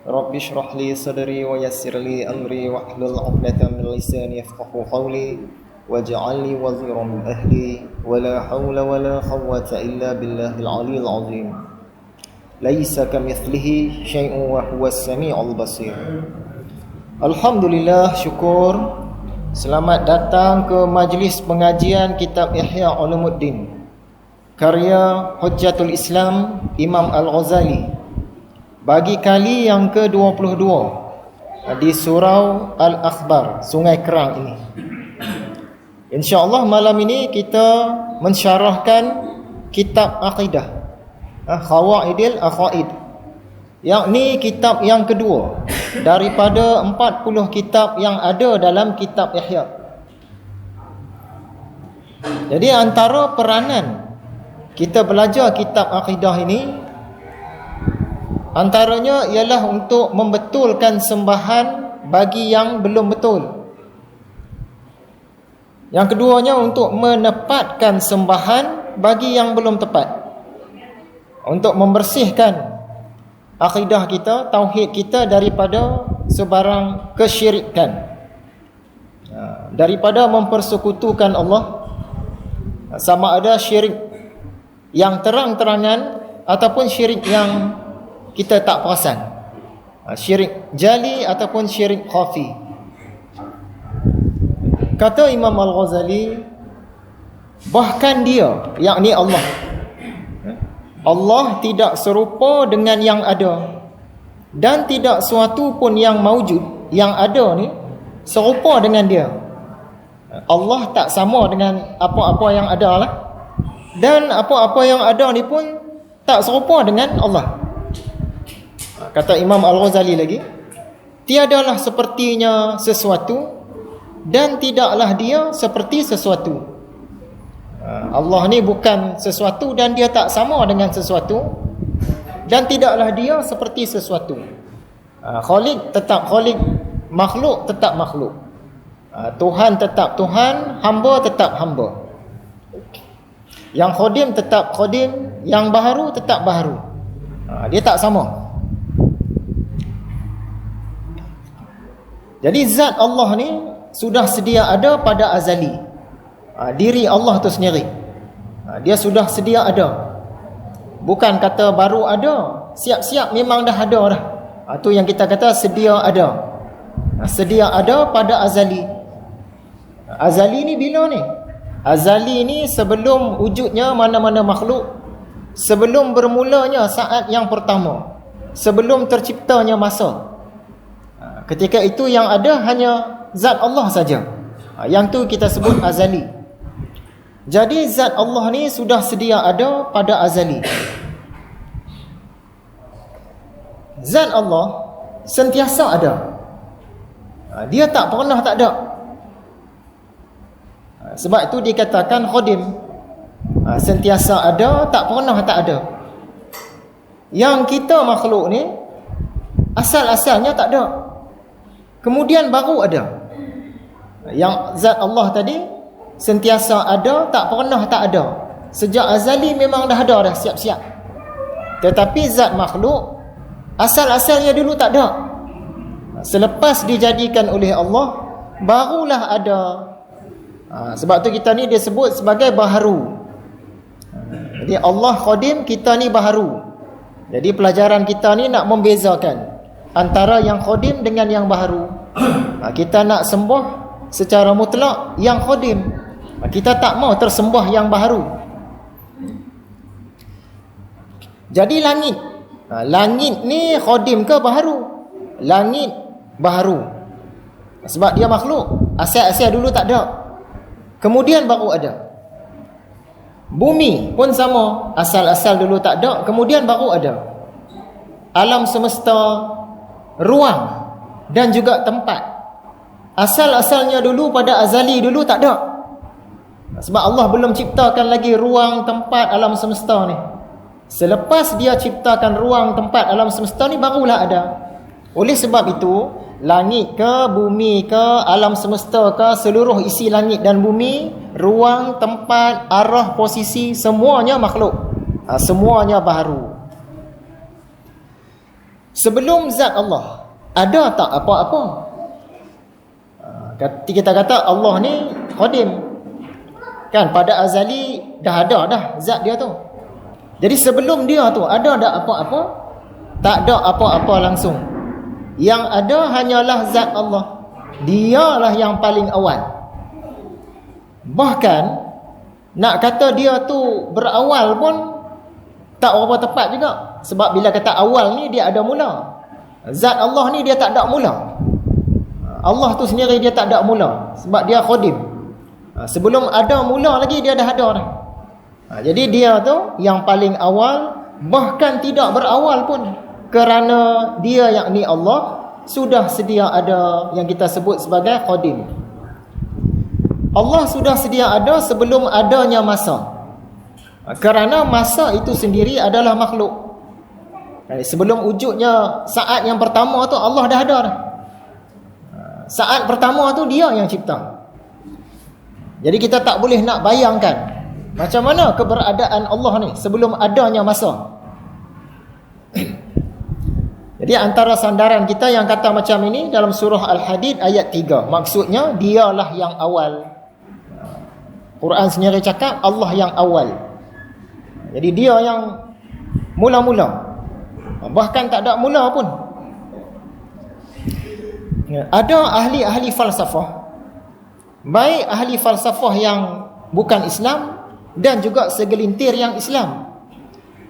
Rabbi shrah li sadri wa yassir li amri wahlul 'uqdatam min lisani yafqahu qawli waj'al li waziran min ahli wa la hawla wa la quwwata illa billahil 'aliyyil 'azim. Laisa kamitslihi syai'un wa huwas samiul basir. Alhamdulillah, syukur. Selamat datang ke majlis pengajian kitab Ihya Ulumuddin karya Hujjatul Islam Imam Al-Ghazali bagi kali yang ke-22 di surau Al-Akhbar, Sungai Kerang ini. InsyaAllah malam ini kita mensyarahkan kitab Aqidah, Qawaidil Aqaid, yakni kitab yang kedua daripada 40 kitab yang ada dalam kitab Ihya. Jadi antara peranan kita belajar kitab Aqidah ini, antaranya ialah untuk membetulkan sembahan bagi yang belum betul. Yang keduanya untuk menepatkan sembahan bagi yang belum tepat, untuk membersihkan akidah kita, tauhid kita daripada sebarang kesyirikan, daripada mempersekutukan Allah, sama ada syirik yang terang-terangan ataupun syirik yang kita tak perasan, syirik jali ataupun syirik khafi. Kata Imam Al-Ghazali, bahkan dia, yakni Allah tidak serupa dengan yang ada, dan tidak suatu pun yang maujud, yang ada ni serupa dengan dia. Allah tak sama dengan apa-apa yang ada lah, dan apa-apa yang ada ni pun tak serupa dengan Allah. Kata Imam Al-Ghazali lagi, tiadalah sepertinya sesuatu dan tidaklah dia seperti sesuatu. Allah ni bukan sesuatu dan dia tak sama dengan sesuatu, dan tidaklah dia seperti sesuatu. Khaliq tetap khaliq, makhluk tetap makhluk. Tuhan tetap Tuhan, hamba tetap hamba. Yang khadim tetap khadim, yang baharu tetap baharu. Dia tak sama. Jadi zat Allah ni sudah sedia ada pada azali. Diri Allah tu sendiri, dia sudah sedia ada. Bukan kata baru ada, siap-siap memang dah ada dah. Tu yang kita kata sedia ada. Sedia ada pada azali. Azali ni bila ni? Azali ni sebelum wujudnya mana-mana makhluk, sebelum bermulanya saat yang pertama, sebelum terciptanya masa. Ketika itu yang ada hanya zat Allah saja. Yang tu kita sebut azali. Jadi zat Allah ni sudah sedia ada pada azali. Zat Allah sentiasa ada. Dia tak pernah tak ada. Sebab itu dikatakan khadim, sentiasa ada, tak pernah tak ada. Yang kita makhluk ni asal-asalnya tak ada, kemudian baru ada. Yang zat Allah tadi sentiasa ada, tak pernah tak ada. Sejak azali memang dah ada dah, siap-siap. Tetapi zat makhluk asal-asalnya dulu tak ada. Selepas dijadikan oleh Allah, barulah ada. Sebab tu kita ni dia sebut sebagai baharu. Jadi Allah khadim, kita ni baharu. Jadi pelajaran kita ni nak membezakan antara yang khadim dengan yang baharu. Kita nak sembah secara mutlak yang khadim, kita tak mau tersembah yang baharu. Jadi langit, langit ni khadim ke baharu? Langit baharu, sebab dia makhluk. Asal-asal dulu tak ada, kemudian baru ada. Bumi pun sama, asal-asal dulu tak ada, kemudian baru ada. Alam semesta, ruang dan juga tempat, asal-asalnya dulu pada azali dulu tak ada. Sebab Allah belum ciptakan lagi ruang, tempat, alam semesta ni. Selepas dia ciptakan ruang, tempat, alam semesta ni, barulah ada. Oleh sebab itu, langit ke, bumi ke, alam semesta ke, seluruh isi langit dan bumi, ruang, tempat, arah, posisi, semuanya makhluk, semuanya baharu. Sebelum zat Allah, ada tak apa-apa? Kita kata Allah ni qadim. Kan pada azali dah ada dah zat dia tu. Jadi sebelum dia tu ada tak apa-apa? Tak ada apa-apa langsung. Yang ada hanyalah zat Allah. Dialah yang paling awal. Bahkan nak kata dia tu berawal pun tak berapa tepat juga. Sebab bila kata awal ni dia ada mula. Zat Allah ni dia tak ada mula. Allah tu sendiri dia tak ada mula. Sebab dia qadim. Sebelum ada mula lagi dia dah ada dah. Jadi dia tu yang paling awal, bahkan tidak berawal pun. Kerana dia yakni Allah sudah sedia ada yang kita sebut sebagai qadim. Allah sudah sedia ada sebelum adanya masa. Kerana masa itu sendiri adalah makhluk. Sebelum wujudnya saat yang pertama tu Allah dah ada dah. Saat pertama tu dia yang cipta. Jadi kita tak boleh nak bayangkan macam mana keberadaan Allah ni sebelum adanya masa. Jadi antara sandaran kita yang kata macam ini dalam surah Al-Hadid ayat 3. Maksudnya dialah yang awal. Quran sendiri cakap Allah yang awal. Jadi dia yang mula-mula. Bahkan tak ada mula pun. Ada ahli-ahli falsafah, baik ahli falsafah yang bukan Islam dan juga segelintir yang Islam.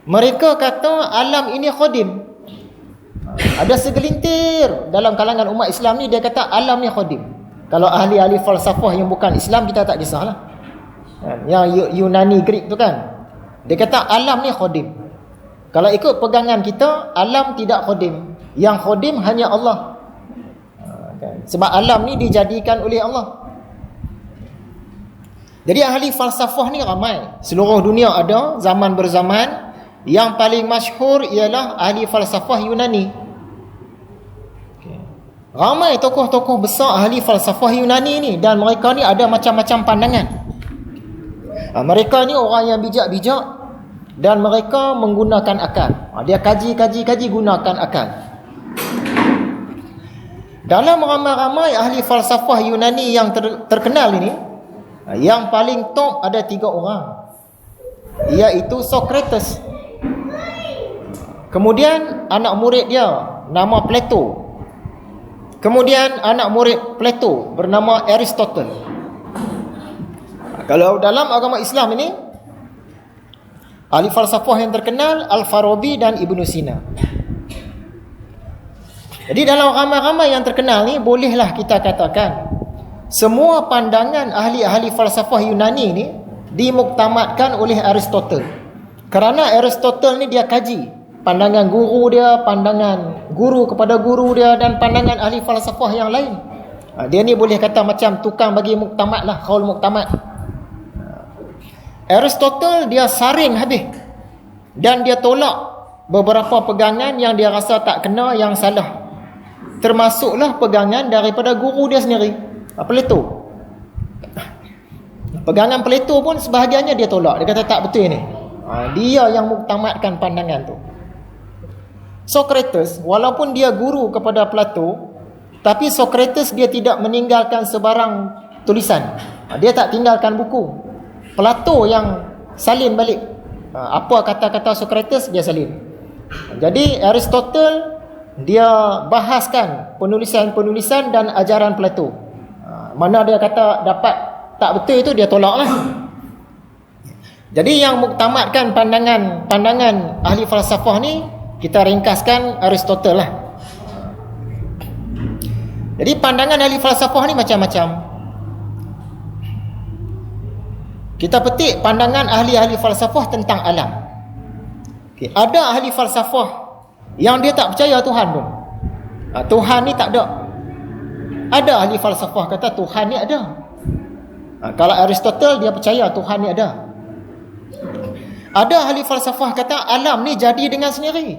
Mereka kata alam ini qadim. Ada segelintir dalam kalangan umat Islam ni dia kata alam ni qadim. Kalau ahli-ahli falsafah yang bukan Islam kita tak kisahlah. Yang Yunani Greek tu kan, dia kata alam ni qadim. Kalau ikut pegangan kita, alam tidak qadim. Yang qadim hanya Allah. Sebab alam ni dijadikan oleh Allah. Jadi ahli falsafah ni ramai. Seluruh dunia ada, zaman berzaman. Yang paling masyhur ialah ahli falsafah Yunani. Ramai tokoh-tokoh besar ahli falsafah Yunani ni. Dan mereka ni ada macam-macam pandangan. Mereka ni orang yang bijak-bijak. Dan mereka menggunakan akal. Dia kaji gunakan akal. Dalam ramai-ramai ahli falsafah Yunani yang terkenal ini, yang paling top ada 3 orang, iaitu Socrates. Kemudian anak murid dia nama Plato. Kemudian anak murid Plato bernama Aristotle. Kalau dalam agama Islam ini, ahli falsafah yang terkenal Al-Farabi dan Ibn Sina. Jadi dalam ramai-ramai yang terkenal ni, bolehlah kita katakan semua pandangan ahli-ahli falsafah Yunani ni dimuktamadkan oleh Aristotle. Kerana Aristotle ni dia kaji pandangan guru dia, pandangan guru kepada guru dia, dan pandangan ahli falsafah yang lain. Dia ni boleh kata macam tukang bagi muktamad lah, qaul muktamad. Aristotle dia saring habis. Dan dia tolak beberapa pegangan yang dia rasa tak kena, yang salah. Termasuklah pegangan daripada guru dia sendiri, Plato. Pegangan Plato pun sebahagiannya dia tolak. Dia kata tak betul ni. Dia yang muktamadkan pandangan tu. Socrates, walaupun dia guru kepada Plato, tapi Socrates dia tidak meninggalkan sebarang tulisan. Dia tak tinggalkan buku. Plato yang salin balik. Apa kata-kata Socrates dia salin. Jadi Aristotle dia bahaskan penulisan-penulisan dan ajaran Plato. Mana dia kata dapat tak betul itu dia tolaklah. Jadi yang muktamadkan pandangan ahli falsafah ni, kita ringkaskan Aristotle lah. Jadi pandangan ahli falsafah ni macam-macam. Kita petik pandangan ahli-ahli falsafah tentang alam. Ada ahli falsafah yang dia tak percaya Tuhan pun. Tuhan ni tak ada. Ada ahli falsafah kata Tuhan ni ada. Kalau Aristotle dia percaya Tuhan ni ada. Ada ahli falsafah kata alam ni jadi dengan sendiri,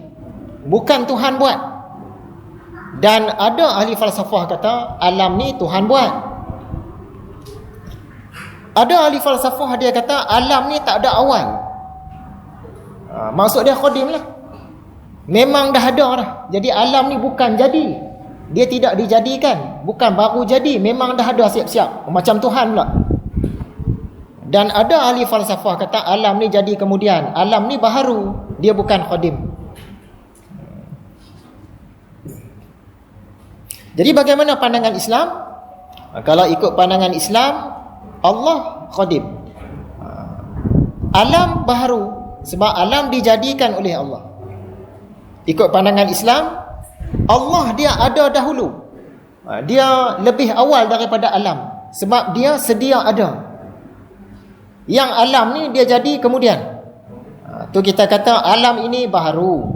bukan Tuhan buat. Dan ada ahli falsafah kata alam ni Tuhan buat. Ada ahli falsafah dia kata alam ni tak ada awal. Maksud dia qadim lah. Memang dah ada dah. Jadi alam ni bukan jadi. Dia tidak dijadikan. Bukan baru jadi. Memang dah ada siap-siap. Macam Tuhan pula. Dan ada ahli falsafah kata alam ni jadi kemudian. Alam ni baharu. Dia bukan qadim. Jadi bagaimana pandangan Islam? Kalau ikut pandangan Islam, Allah qadim. Alam baharu. Sebab alam dijadikan oleh Allah. Ikut pandangan Islam, Allah dia ada dahulu. Dia lebih awal daripada alam. Sebab dia sedia ada. Yang alam ni dia jadi kemudian. Tu kita kata alam ini baharu.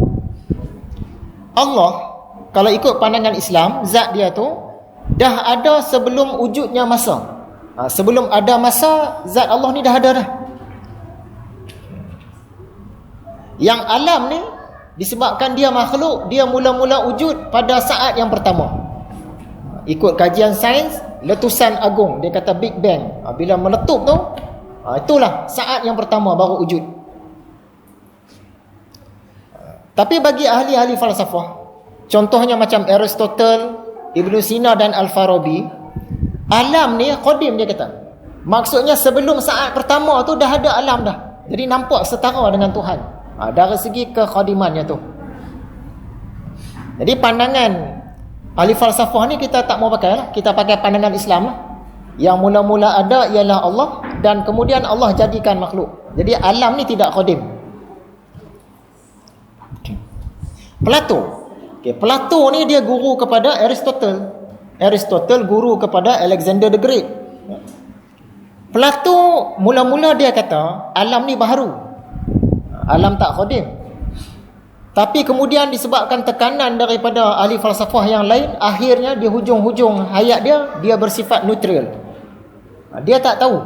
Allah, kalau ikut pandangan Islam, zat dia tu dah ada sebelum wujudnya masa. Sebelum ada masa, zat Allah ni dah ada dah. Yang alam ni disebabkan dia makhluk, dia mula-mula wujud pada saat yang pertama. Ikut kajian sains, letusan agung, dia kata Big Bang. Bila meletup tu, itulah saat yang pertama baru wujud. Tapi bagi ahli-ahli falsafah, contohnya macam Aristotle, Ibn Sina dan Al-Farabi, alam ni qadim dia kata. Maksudnya sebelum saat pertama tu dah ada alam dah. Jadi nampak setara dengan Tuhan. Dari segi kekhadimannya tu. Jadi pandangan ahli falsafah ni kita tak mau pakai lah. Kita pakai pandangan Islam lah. Yang mula-mula ada ialah Allah, dan kemudian Allah jadikan makhluk. Jadi alam ni tidak qadim. Plato. Plato ni dia guru kepada Aristotle. Aristotle guru kepada Alexander the Great. Plato mula-mula dia kata alam ni baharu. Alam tak qadim. Tapi kemudian disebabkan tekanan daripada ahli falsafah yang lain, akhirnya di hujung-hujung hayat dia bersifat neutral. Dia tak tahu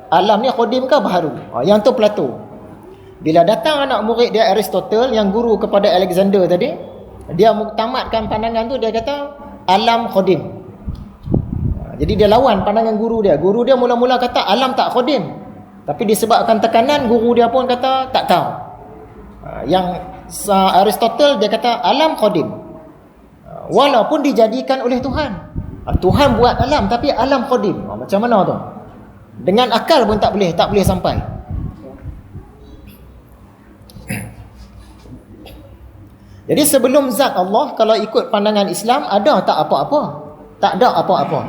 alam ni qadim ke baharu. Yang tu Plato. Bila datang anak murid dia Aristotle yang guru kepada Alexander tadi, dia muktamadkan pandangan tu, dia kata alam qadim. Jadi dia lawan pandangan guru dia. Guru dia mula-mula kata alam tak qadim. Tapi disebabkan tekanan, guru dia pun kata tak tahu. Yang Aristotle dia kata alam qadim. Walaupun dijadikan oleh Tuhan. Tuhan buat alam tapi alam qadim. Macam mana tu? Dengan akal pun tak boleh sampai. Jadi sebelum zat Allah, kalau ikut pandangan Islam, ada tak apa-apa? Tak ada apa-apa.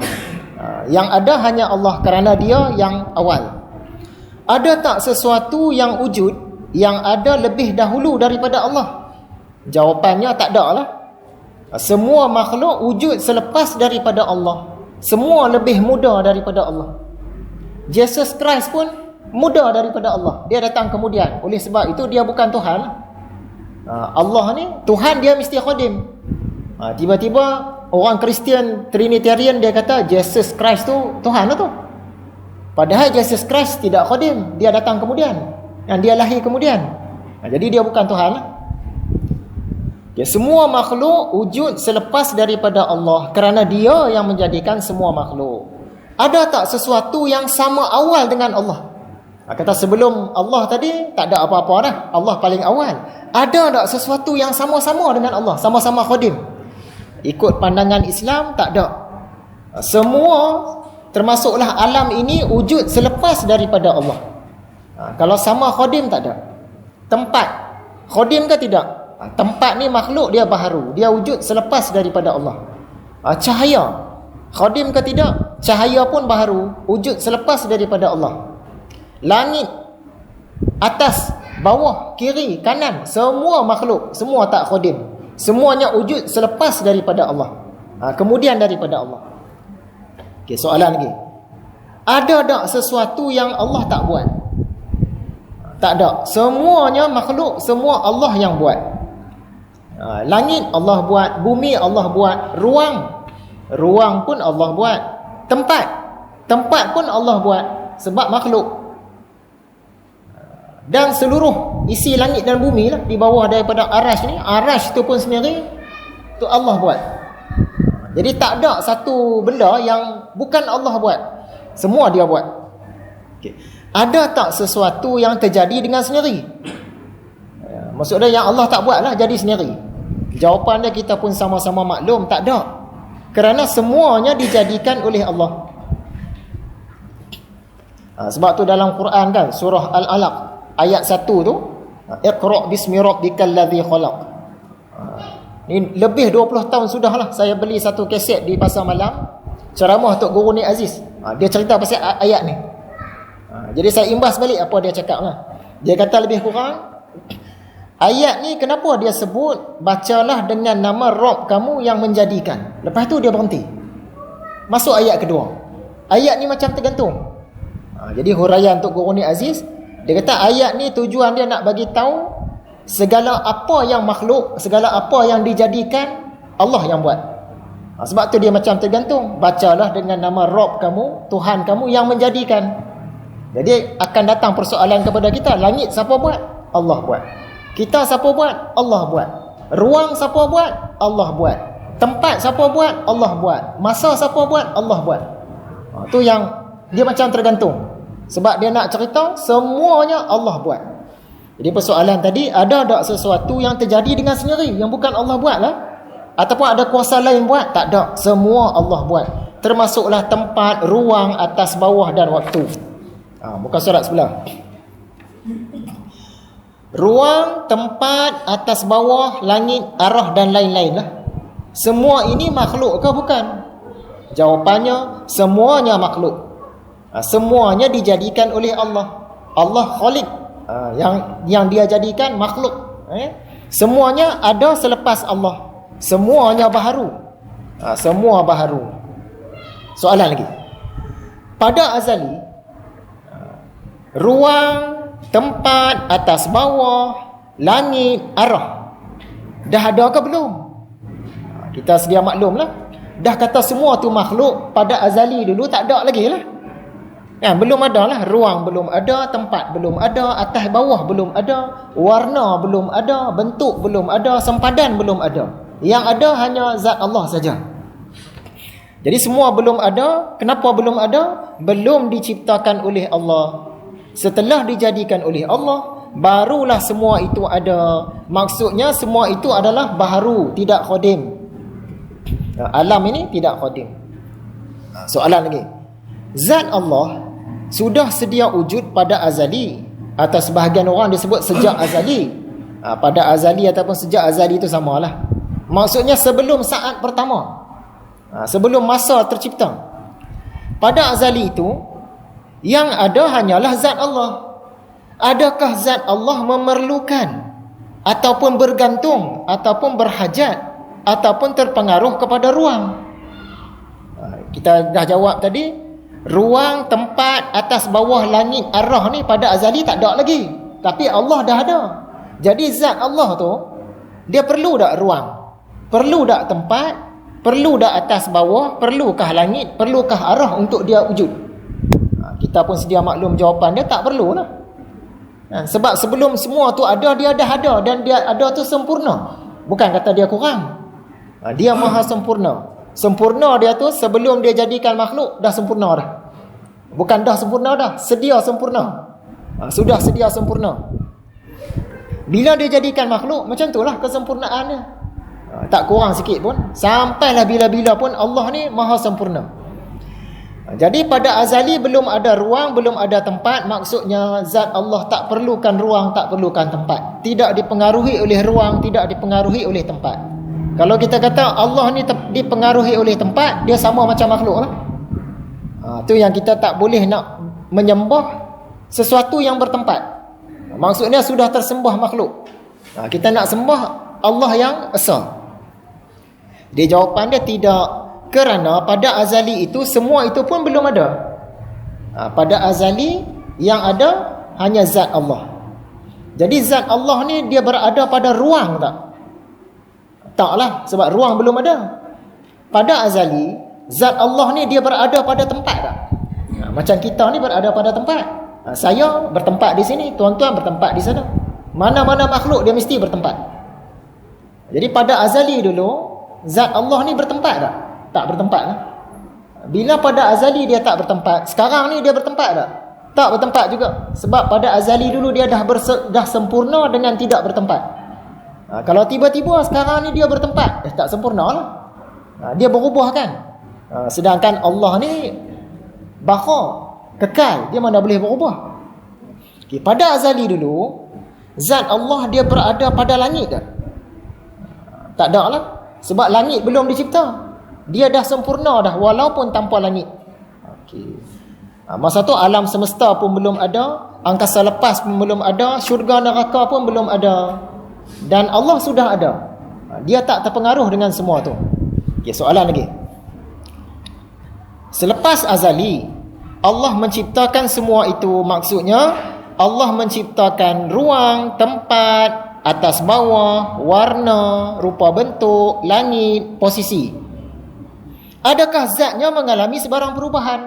Yang ada hanya Allah kerana dia yang awal. Ada tak sesuatu yang wujud yang ada lebih dahulu daripada Allah? Jawapannya tak ada lah. Semua makhluk wujud selepas daripada Allah. Semua lebih muda daripada Allah. Jesus Christ pun muda daripada Allah. Dia datang kemudian. Oleh sebab itu dia bukan Tuhan. Allah ni, Tuhan dia mesti qadim. Tiba-tiba orang Kristian Trinitarian dia kata Jesus Christ tu Tuhan lah tu. Padahal Jesus Christ tidak qadim. Dia datang kemudian. Dan dia lahir kemudian. Jadi dia bukan Tuhan lah. Semua makhluk wujud selepas daripada Allah kerana dia yang menjadikan semua makhluk. Ada tak sesuatu yang sama awal dengan Allah? Kata sebelum Allah tadi tak ada apa-apa dah. Allah paling awal. Ada tak sesuatu yang sama-sama dengan Allah? Sama-sama qadim? Ikut pandangan Islam tak ada. Semua termasuklah alam ini wujud selepas daripada Allah. Kalau sama qadim tak ada. Tempat qadim ke tidak? Tempat ni makhluk dia baharu. Dia wujud selepas daripada Allah. Cahaya qadim ke tidak? Cahaya pun baharu, wujud selepas daripada Allah. Langit, atas, bawah, kiri, kanan, semua makhluk, semua tak qadim. Semuanya wujud selepas daripada Allah. Kemudian daripada Allah. Okey, soalan lagi. Ada tak sesuatu yang Allah tak buat? Tak ada. Semuanya makhluk, semua Allah yang buat. Langit Allah buat, bumi Allah buat, ruang pun Allah buat, tempat pun Allah buat, sebab makhluk. Dan seluruh isi langit dan bumi lah, di bawah daripada arash ni, arash tu pun sendiri tu Allah buat. Jadi tak ada satu benda yang bukan Allah buat. Semua dia buat. Okay. Ada tak sesuatu yang terjadi dengan sendiri? Maksudnya yang Allah tak buatlah jadi sendiri. Jawapan dia kita pun sama-sama maklum, tak ada. Kerana semuanya dijadikan oleh Allah. Sebab tu dalam Quran kan, surah Al-Alaq ayat 1 tu, Iqra' bismi rabbikal ladzi khalaq. Ni lebih 20 tahun sudahlah saya beli satu kaset di pasar malam, ceramah Tok Guru Ni Aziz. Dia cerita pasal ayat ni. Jadi saya imbas balik apa dia cakap lah. Dia kata lebih kurang, ayat ni kenapa dia sebut bacalah dengan nama Rabb kamu yang menjadikan. Lepas tu dia berhenti. Masuk ayat kedua. Ayat ni macam tergantung. Jadi huraian Tok Guru Ni Aziz, dia kata ayat ni tujuan dia nak bagi tahu segala apa yang makhluk, segala apa yang dijadikan, Allah yang buat. Sebab tu dia macam tergantung. Bacalah dengan nama Rabb kamu, Tuhan kamu yang menjadikan. Jadi akan datang persoalan kepada kita, langit siapa buat? Allah buat. Kita siapa buat? Allah buat. Ruang siapa buat? Allah buat. Tempat siapa buat? Allah buat. Masa siapa buat? Allah buat. Tu yang dia macam tergantung. Sebab dia nak cerita semuanya Allah buat. Jadi persoalan tadi, ada tak sesuatu yang terjadi dengan sendiri yang bukan Allah buat lah? Ataupun ada kuasa lain buat? Tak ada. Semua Allah buat. Termasuklah tempat, ruang, atas, bawah dan waktu. Bukan surat sebelah. Ruang, tempat, atas, bawah, langit, arah dan lain-lain lah. Semua ini makhluk ke bukan? Jawapannya, semuanya makhluk. Semuanya dijadikan oleh Allah. Allah Khaliq. Yang dia jadikan makhluk. Semuanya ada selepas Allah. Semuanya baharu. Semua baharu. Soalan lagi. Pada azali, ruang, tempat, atas, bawah, langit, arah, dah ada ke belum? Kita sedia maklum lah. Dah kata semua tu makhluk. Pada azali dulu tak ada lagi lah. Belum ada lah. Ruang belum ada, tempat belum ada, atas bawah belum ada, warna belum ada, bentuk belum ada, sempadan belum ada. Yang ada hanya zat Allah saja. Jadi semua belum ada. Kenapa belum ada? Belum diciptakan oleh Allah. Setelah dijadikan oleh Allah, barulah semua itu ada. Maksudnya semua itu adalah baharu, tidak khadim. Alam ini tidak khadim. Soalan lagi. Zat Allah sudah sedia wujud pada azali, atau sebahagian orang disebut sejak azali. Pada azali ataupun sejak azali itu samalah. Maksudnya sebelum saat pertama, sebelum masa tercipta. Pada azali itu yang ada hanyalah zat Allah. Adakah zat Allah memerlukan ataupun bergantung ataupun berhajat ataupun terpengaruh kepada ruang? Kita dah jawab tadi. Ruang, tempat, atas, bawah, langit, arah ni pada azali tak ada lagi. Tapi Allah dah ada. Jadi zat Allah tu, dia perlu tak ruang? Perlu tak tempat? Perlu tak atas, bawah? Perlukah langit? Perlukah arah untuk dia wujud? Kita pun sedia maklum jawapan dia tak perlu lah. Sebab sebelum semua tu ada, dia dah ada. Dan dia ada tu sempurna. Bukan kata dia kurang. Dia maha sempurna. Sempurna dia tu sebelum dia jadikan makhluk dah sempurna dah. Bukan dah sempurna dah, sedia sempurna. Sudah sedia sempurna. Bila dia jadikan makhluk, macam itulah kesempurnaannya. Tak kurang sikit pun. Sampailah bila-bila pun Allah ni maha sempurna. Jadi pada azali belum ada ruang, belum ada tempat. Maksudnya zat Allah tak perlukan ruang, tak perlukan tempat. Tidak dipengaruhi oleh ruang, tidak dipengaruhi oleh tempat. Kalau kita kata Allah ni dipengaruhi oleh tempat, dia sama macam makhluk lah. Tu yang kita tak boleh nak menyembah sesuatu yang bertempat. Maksudnya sudah tersembah makhluk. Kita nak sembah Allah yang esa. Dia jawapan dia tidak. Kerana pada azali itu semua itu pun belum ada. Pada azali yang ada hanya zat Allah. Jadi zat Allah ni dia berada pada ruang tak? Taklah, sebab ruang belum ada. Pada azali, zat Allah ni dia berada pada tempat tak? Macam kita ni berada pada tempat. Saya bertempat di sini, tuan-tuan bertempat di sana. Mana-mana makhluk dia mesti bertempat. Jadi pada azali dulu, zat Allah ni bertempat tak? Tak bertempat lah. Bila pada azali dia tak bertempat, sekarang ni dia bertempat tak? Tak bertempat juga. Sebab pada azali dulu dia dah sempurna dengan tidak bertempat. Kalau tiba-tiba sekarang ni dia bertempat, tak sempurna lah. Dia berubah kan. Sedangkan Allah ni baqa, kekal, dia mana boleh berubah. Pada azali dulu, zat Allah dia berada pada langit tak? Tak ada lah. Sebab langit belum dicipta. Dia dah sempurna dah walaupun tanpa langit. Masa tu alam semesta pun belum ada, angkasa lepas pun belum ada, syurga neraka pun belum ada. Dan Allah sudah ada. Dia tak terpengaruh dengan semua tu. Soalan lagi. Selepas azali, Allah menciptakan semua itu, maksudnya Allah menciptakan ruang, tempat, atas bawah, warna, rupa bentuk, langit, posisi. Adakah zatnya mengalami sebarang perubahan?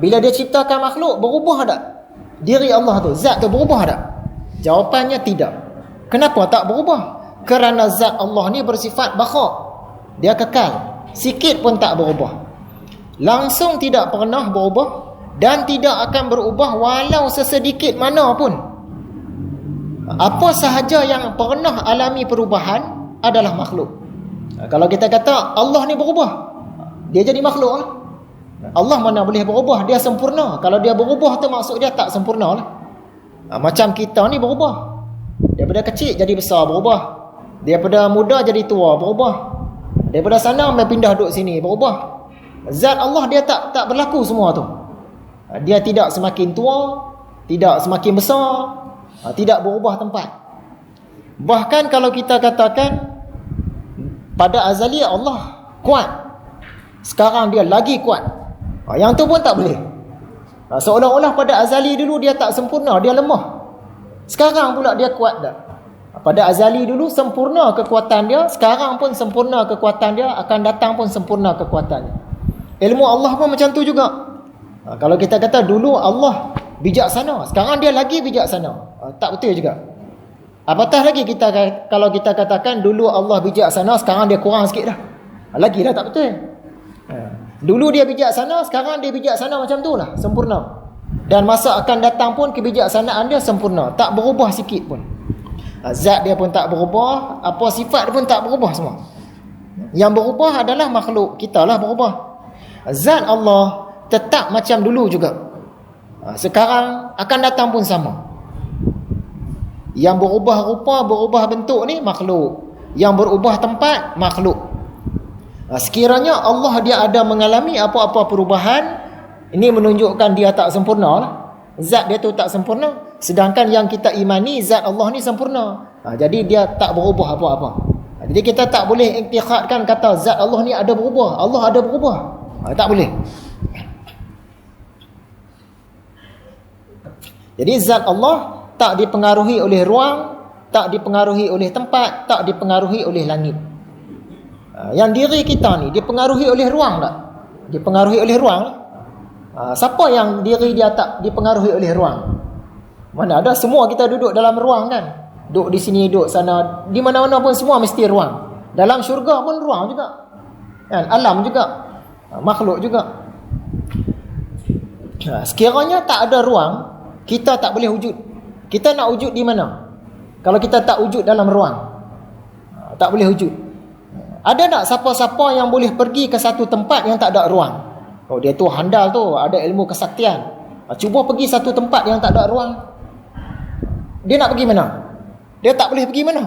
Bila dia ciptakan makhluk, berubah tak diri Allah tu? Zat tu berubah tak? Jawapannya tidak. Kenapa tak berubah? Kerana zat Allah ni bersifat baqa. Dia kekal. Sikit pun tak berubah. Langsung tidak pernah berubah dan tidak akan berubah walau sesedikit mana pun. Apa sahaja yang pernah alami perubahan adalah makhluk. Kalau kita kata Allah ni berubah, dia jadi makhluk lah. Allah mana boleh berubah, dia sempurna. Kalau dia berubah tu maksud dia tak sempurna lah. Macam kita ni berubah. Daripada kecil jadi besar berubah. Daripada muda jadi tua berubah. Daripada sana main pindah duduk sini berubah. Zat Allah dia tak berlaku semua tu. Dia tidak semakin tua, tidak semakin besar, tidak berubah tempat. Bahkan kalau kita katakan pada azali Allah kuat, sekarang dia lagi kuat, yang tu pun tak boleh. Seolah-olah pada azali dulu dia tak sempurna, dia lemah. Sekarang pula dia kuat dah. Pada azali dulu sempurna kekuatan dia, sekarang pun sempurna kekuatan dia, akan datang pun sempurna kekuatannya. Ilmu Allah pun macam tu juga. Kalau kita kata dulu Allah bijaksana, sekarang dia lagi bijaksana, tak betul juga. Apatah lagi kalau kita katakan dulu Allah bijaksana, sekarang dia kurang sikit dah. Lagi dah tak betul. Dulu dia bijaksana, sekarang dia bijaksana macam tu lah, sempurna. Dan masa akan datang pun kebijaksanaan dia sempurna, tak berubah sikit pun. Zat dia pun tak berubah, apa sifat dia pun tak berubah semua. Yang berubah adalah makhluk, kita lah berubah. Zat Allah tetap macam dulu juga. Sekarang akan datang pun sama. Yang berubah rupa, berubah bentuk ni makhluk. Yang berubah tempat, makhluk. Sekiranya Allah dia ada mengalami apa-apa perubahan, ini menunjukkan dia tak sempurna lah. Zat dia tu tak sempurna. Sedangkan yang kita imani, zat Allah ni sempurna. Jadi dia tak berubah apa-apa. Jadi kita tak boleh iktiqadkan kata zat Allah ni ada berubah, Allah ada berubah. Tak boleh. Jadi zat Allah tak dipengaruhi oleh ruang, tak dipengaruhi oleh tempat, tak dipengaruhi oleh langit. Yang diri kita ni dipengaruhi oleh ruang tak? Dipengaruhi oleh ruang. Siapa yang diri dia tak dipengaruhi oleh ruang? Mana ada, semua kita duduk dalam ruang kan? Duduk di sini, duduk sana, di mana-mana pun semua mesti ruang. Dalam syurga pun ruang juga. Kan? Alam juga. Makhluk juga. Sekiranya tak ada ruang, kita tak boleh wujud. Kita nak wujud di mana? Kalau kita tak wujud dalam ruang, tak boleh wujud. Ada tak siapa-siapa yang boleh pergi ke satu tempat yang tak ada ruang? Oh, dia tu handal tu, ada ilmu kesaktian. Cuba pergi satu tempat yang tak ada ruang. Dia nak pergi mana? Dia tak boleh pergi mana.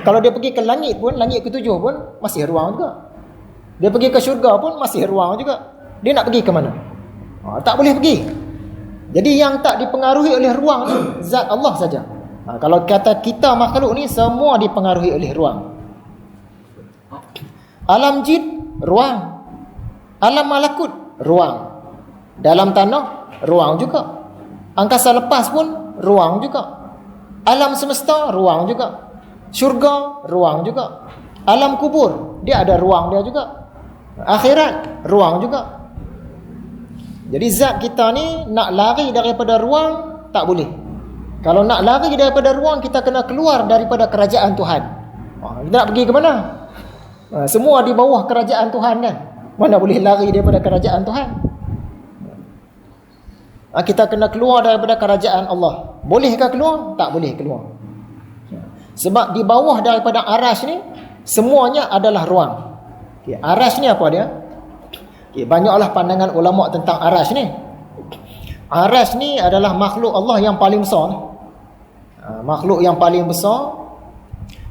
Kalau dia pergi ke langit pun, langit ketujuh pun masih ruang juga. Dia pergi ke syurga pun masih ruang juga. Dia nak pergi ke mana? Tak boleh pergi. Jadi yang tak dipengaruhi oleh ruang ni zat Allah saja. Kalau kata kita makhluk ni semua dipengaruhi oleh ruang. Alam jin ruang. Alam malakut ruang. Dalam tanah ruang juga. Angkasa lepas pun ruang juga. Alam semesta ruang juga. Syurga ruang juga. Alam kubur dia ada ruang dia juga. Akhirat ruang juga. Jadi zat kita ni nak lari daripada ruang tak boleh. Kalau nak lari daripada ruang, kita kena keluar daripada kerajaan Tuhan. Kita nak pergi ke mana? Semua di bawah kerajaan Tuhan kan. Mana boleh lari daripada kerajaan Tuhan? Kita kena keluar daripada kerajaan Allah. Bolehkah keluar? Tak boleh keluar. Sebab di bawah daripada arash ni semuanya adalah ruang. Arash ni apa dia? Banyaklah pandangan ulama tentang arash ni. Arash ni adalah makhluk Allah yang paling besar. Makhluk yang paling besar.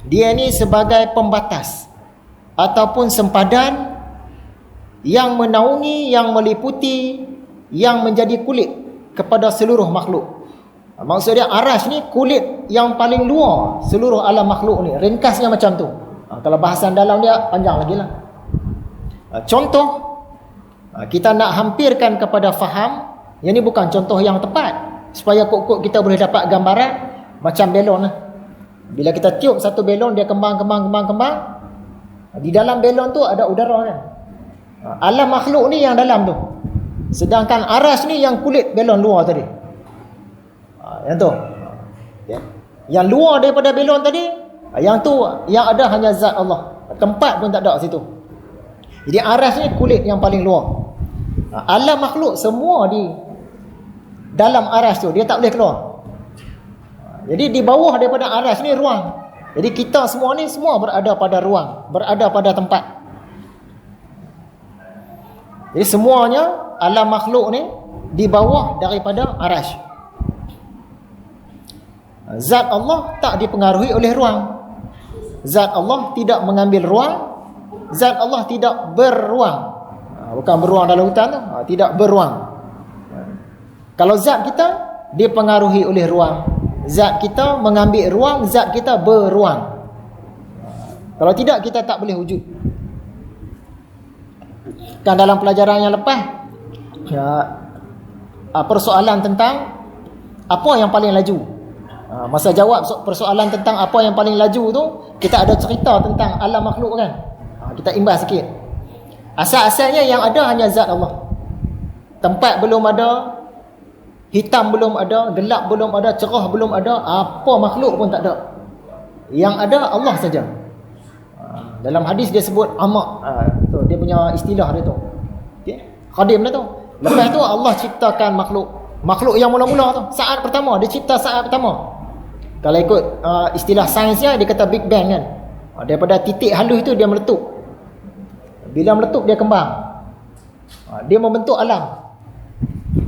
Dia ni sebagai pembatas ataupun sempadan yang menaungi, yang meliputi, yang menjadi kulit kepada seluruh makhluk. Maksud dia arash ni kulit yang paling luar seluruh alam makhluk ni. Ringkasnya macam tu. Kalau bahasan dalam dia panjang lagi lah. Contoh, kita nak hampirkan kepada faham, yang ni bukan contoh yang tepat, supaya kok-kok kita boleh dapat gambaran macam belon lah. Bila kita tiup satu belon, dia kembang. Di dalam belon tu ada udara kan. Alam makhluk ni yang dalam tu. Sedangkan arash ni yang kulit belon luar tadi. Yang tu. Yang luar daripada belon tadi, yang tu yang ada hanya zat Allah. Tempat pun tak ada situ. Jadi arash ni kulit yang paling luar. Alam makhluk semua di dalam arash tu, dia tak boleh keluar. Jadi di bawah daripada arash ni ruang. Jadi kita semua ni semua berada pada ruang, berada pada tempat. Jadi semuanya alam makhluk ni di bawah daripada arash. Zat Allah tak dipengaruhi oleh ruang. Zat Allah tidak mengambil ruang. Zat Allah tidak berruang. Bukan beruang dalam hutan tu, tidak beruang. Kalau zat kita dipengaruhi oleh ruang, zat kita mengambil ruang, zat kita beruang. Kalau tidak, kita tak boleh wujud. Kan dalam pelajaran yang lepas, persoalan tentang apa yang paling laju. Masa jawab persoalan tentang apa yang paling laju tu, kita ada cerita tentang alam makhluk kan. Kita imbas sikit. Asal-asalnya yang ada hanya zat Allah. Tempat belum ada, hitam belum ada, gelap belum ada, cerah belum ada, apa makhluk pun tak ada. Yang ada Allah saja. Dalam hadis dia sebut amak, dia punya istilah dia tu. Okay? Khadim dia tu. Lepas tu Allah ciptakan makhluk yang mula-mula tu. Saat pertama, dia cipta saat pertama. Kalau ikut istilah sainsnya, dia kata Big Bang kan. Daripada titik halus itu dia meletup. Bila meletup dia kembang. Dia membentuk alam.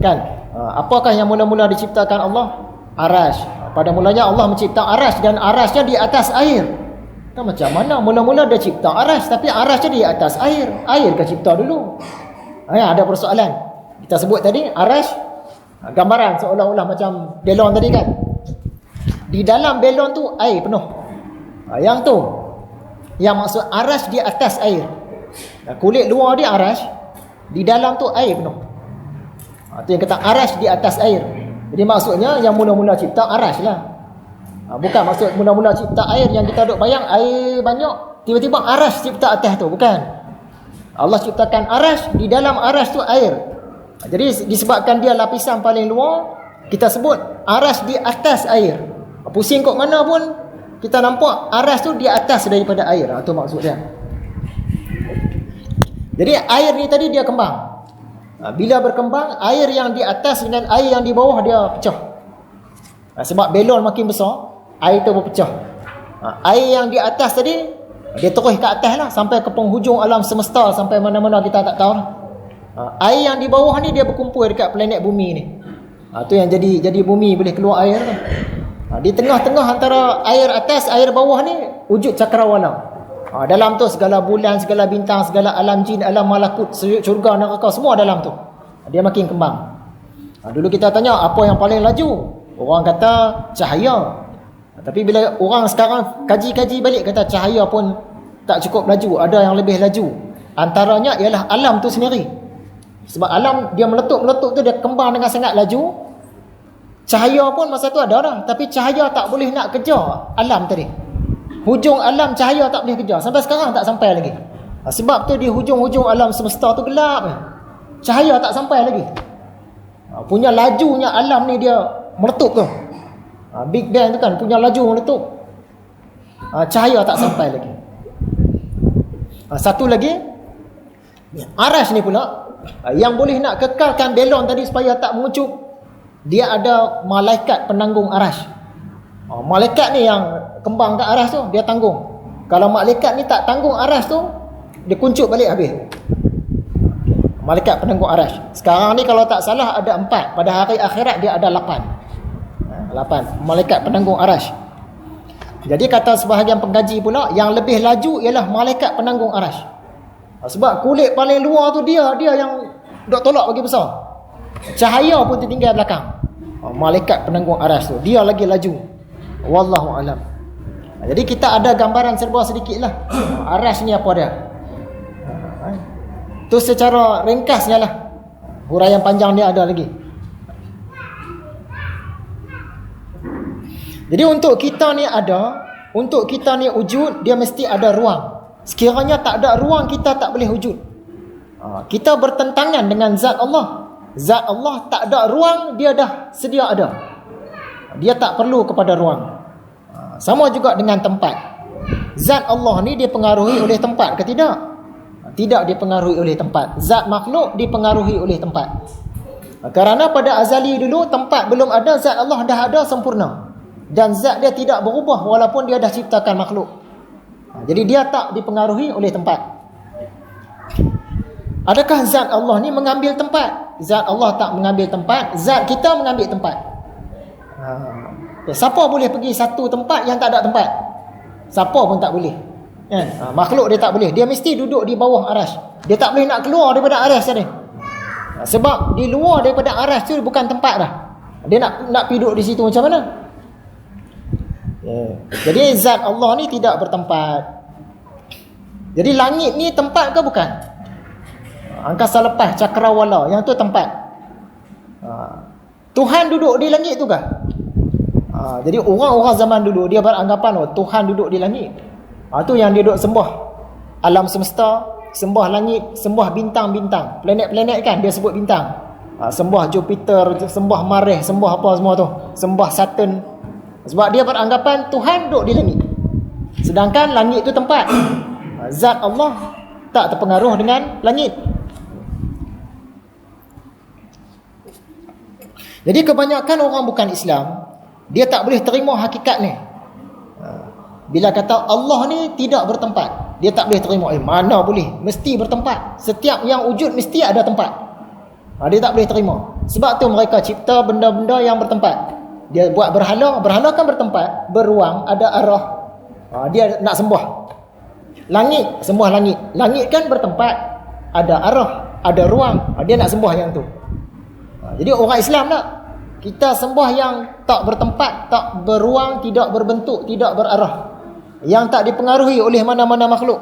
Kan? Apakah yang mula-mula diciptakan Allah? Arash. Pada mulanya Allah mencipta arash, dan arashnya di atas air. Kan macam mana mula-mula dia cipta arash, tapi arashnya di atas air. Air ke cipta dulu? Ada persoalan. Kita sebut tadi arash, gambaran seolah-olah macam belon tadi kan. Di dalam belon tu air penuh. Yang tu yang maksud arash di atas air. Kulit luar dia arash, di dalam tu air penuh. Itu yang kata arash di atas air. Jadi maksudnya yang mula-mula cipta arash lah. Bukan maksud mula-mula cipta air yang kita duk bayang air banyak, tiba-tiba arash cipta atas tu. Bukan. Allah ciptakan arash, di dalam arash tu air. Jadi disebabkan dia lapisan paling luar, kita sebut arash di atas air. Pusing kok mana pun kita nampak arash tu di atas daripada air. Itu maksud dia. Jadi air ni tadi dia kembang. Bila berkembang, air yang di atas dengan air yang di bawah dia pecah. Sebab belon makin besar, air tu berpecah. Air yang di atas tadi dia terus ke atas lah, sampai ke penghujung alam semesta, sampai mana-mana kita tak tahu lah. Air yang di bawah ni dia berkumpul dekat planet bumi ni. Tu yang jadi bumi boleh keluar air tu. Di tengah-tengah antara air atas, air bawah ni wujud cakrawala. Dalam tu segala bulan, segala bintang, segala alam jin, alam malakut, syurga, neraka, semua dalam tu. Dia makin kembang. Dulu kita tanya apa yang paling laju. Orang kata cahaya. Tapi bila orang sekarang kaji-kaji balik, kata cahaya pun tak cukup laju, ada yang lebih laju. Antaranya ialah alam tu sendiri. Sebab alam dia meletup-meletup tu, dia kembang dengan sangat laju. Cahaya pun masa tu ada dah, tapi cahaya tak boleh nak kejar alam tadi. Hujung alam cahaya tak boleh kejar. Sampai sekarang tak sampai lagi. Sebab tu di hujung-hujung alam semesta tu gelap. Cahaya tak sampai lagi. Punya lajunya alam ni dia meletup tu. Big Bang tu kan punya laju meletup. Cahaya tak sampai lagi. Satu lagi, arash ni pula yang boleh nak kekalkan belon tadi supaya tak mengucup. dia ada malaikat penanggung arash. Malaikat ni yang kembang kat arash tu, dia tanggung. Kalau malaikat ni tak tanggung arash tu, dia kuncup balik habis. Malaikat penanggung arash. Sekarang ni kalau tak salah ada 4. Pada hari akhirat dia ada 8. 8 malaikat penanggung arash. Jadi kata sebahagian pengkaji pula, yang lebih laju ialah malaikat penanggung arash. Sebab kulit paling luar tu dia yang dok tolak bagi besar. Cahaya pun tertinggal belakang. Malaikat penanggung arash tu, dia lagi laju. Wallahu alam. Jadi kita ada gambaran serba sedikit lah. Arash ni apa dia. Tu secara ringkasnya lah. Huraian panjang dia ada lagi. Jadi untuk kita ni wujud, dia mesti ada ruang. Sekiranya tak ada ruang, kita tak boleh wujud. Kita bertentangan dengan zat Allah. Zat Allah tak ada ruang, dia dah sedia ada. Dia tak perlu kepada ruang. Sama juga dengan tempat. Zat Allah ni dipengaruhi oleh tempat ke tidak? Tidak dipengaruhi oleh tempat. Zat makhluk dipengaruhi oleh tempat. Kerana pada azali dulu tempat belum ada, zat Allah dah ada sempurna. Dan zat dia tidak berubah walaupun dia dah ciptakan makhluk. Jadi dia tak dipengaruhi oleh tempat. Adakah zat Allah ni mengambil tempat? Zat Allah tak mengambil tempat. Zat kita mengambil tempat. Siapa boleh pergi satu tempat yang tak ada tempat? Siapa pun tak boleh. Makhluk dia tak boleh. Dia mesti duduk di bawah arash. Dia tak boleh nak keluar daripada arash tadi. Sebab di luar daripada arash tu bukan tempat dah. Dia nak pergi duduk di situ macam mana? Jadi zat Allah ni tidak bertempat. Jadi langit ni tempat ke bukan? Angkasa lepas, cakrawala, yang tu tempat. Tuhan duduk di langit tu ke? Jadi orang-orang zaman dulu dia beranggapan Tuhan duduk di langit. Tu yang dia duduk sembah alam semesta, sembah langit, sembah bintang-bintang. Planet-planet kan dia sebut bintang. Sembah Jupiter, sembah Marikh, sembah apa semua tu, sembah Saturn. Sebab dia beranggapan Tuhan duduk di langit. Sedangkan langit itu tempat. Zat Allah tak terpengaruh dengan langit. Jadi kebanyakan orang bukan Islam, dia tak boleh terima hakikat ni. Bila kata Allah ni tidak bertempat, dia tak boleh terima. Mana boleh? Mesti bertempat. Setiap yang wujud mesti ada tempat. Dia tak boleh terima. Sebab tu mereka cipta benda-benda yang bertempat. Dia buat berhala, berhala kan bertempat, beruang, ada arah. Dia nak sembah. Langit, sembah langit. Langit kan bertempat, ada arah, ada ruang. Dia nak sembah yang tu. Jadi orang Islam tak. Kita sembah yang tak bertempat, tak beruang, tidak berbentuk, tidak berarah. Yang tak dipengaruhi oleh mana-mana makhluk.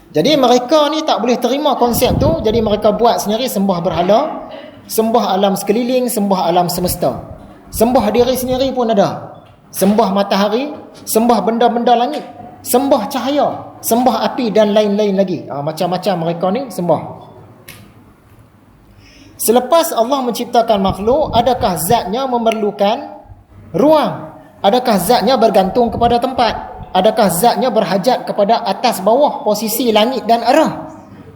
Jadi mereka ni tak boleh terima konsep tu. Jadi mereka buat sendiri sembah berhala, sembah alam sekeliling, sembah alam semesta. Sembah diri sendiri pun ada. Sembah matahari, sembah benda-benda langit, sembah cahaya, sembah api dan lain-lain lagi. Macam-macam mereka ni sembah. Selepas Allah menciptakan makhluk, adakah zatnya memerlukan ruang? Adakah zatnya bergantung kepada tempat? Adakah zatnya berhajat kepada atas bawah, posisi langit dan arah?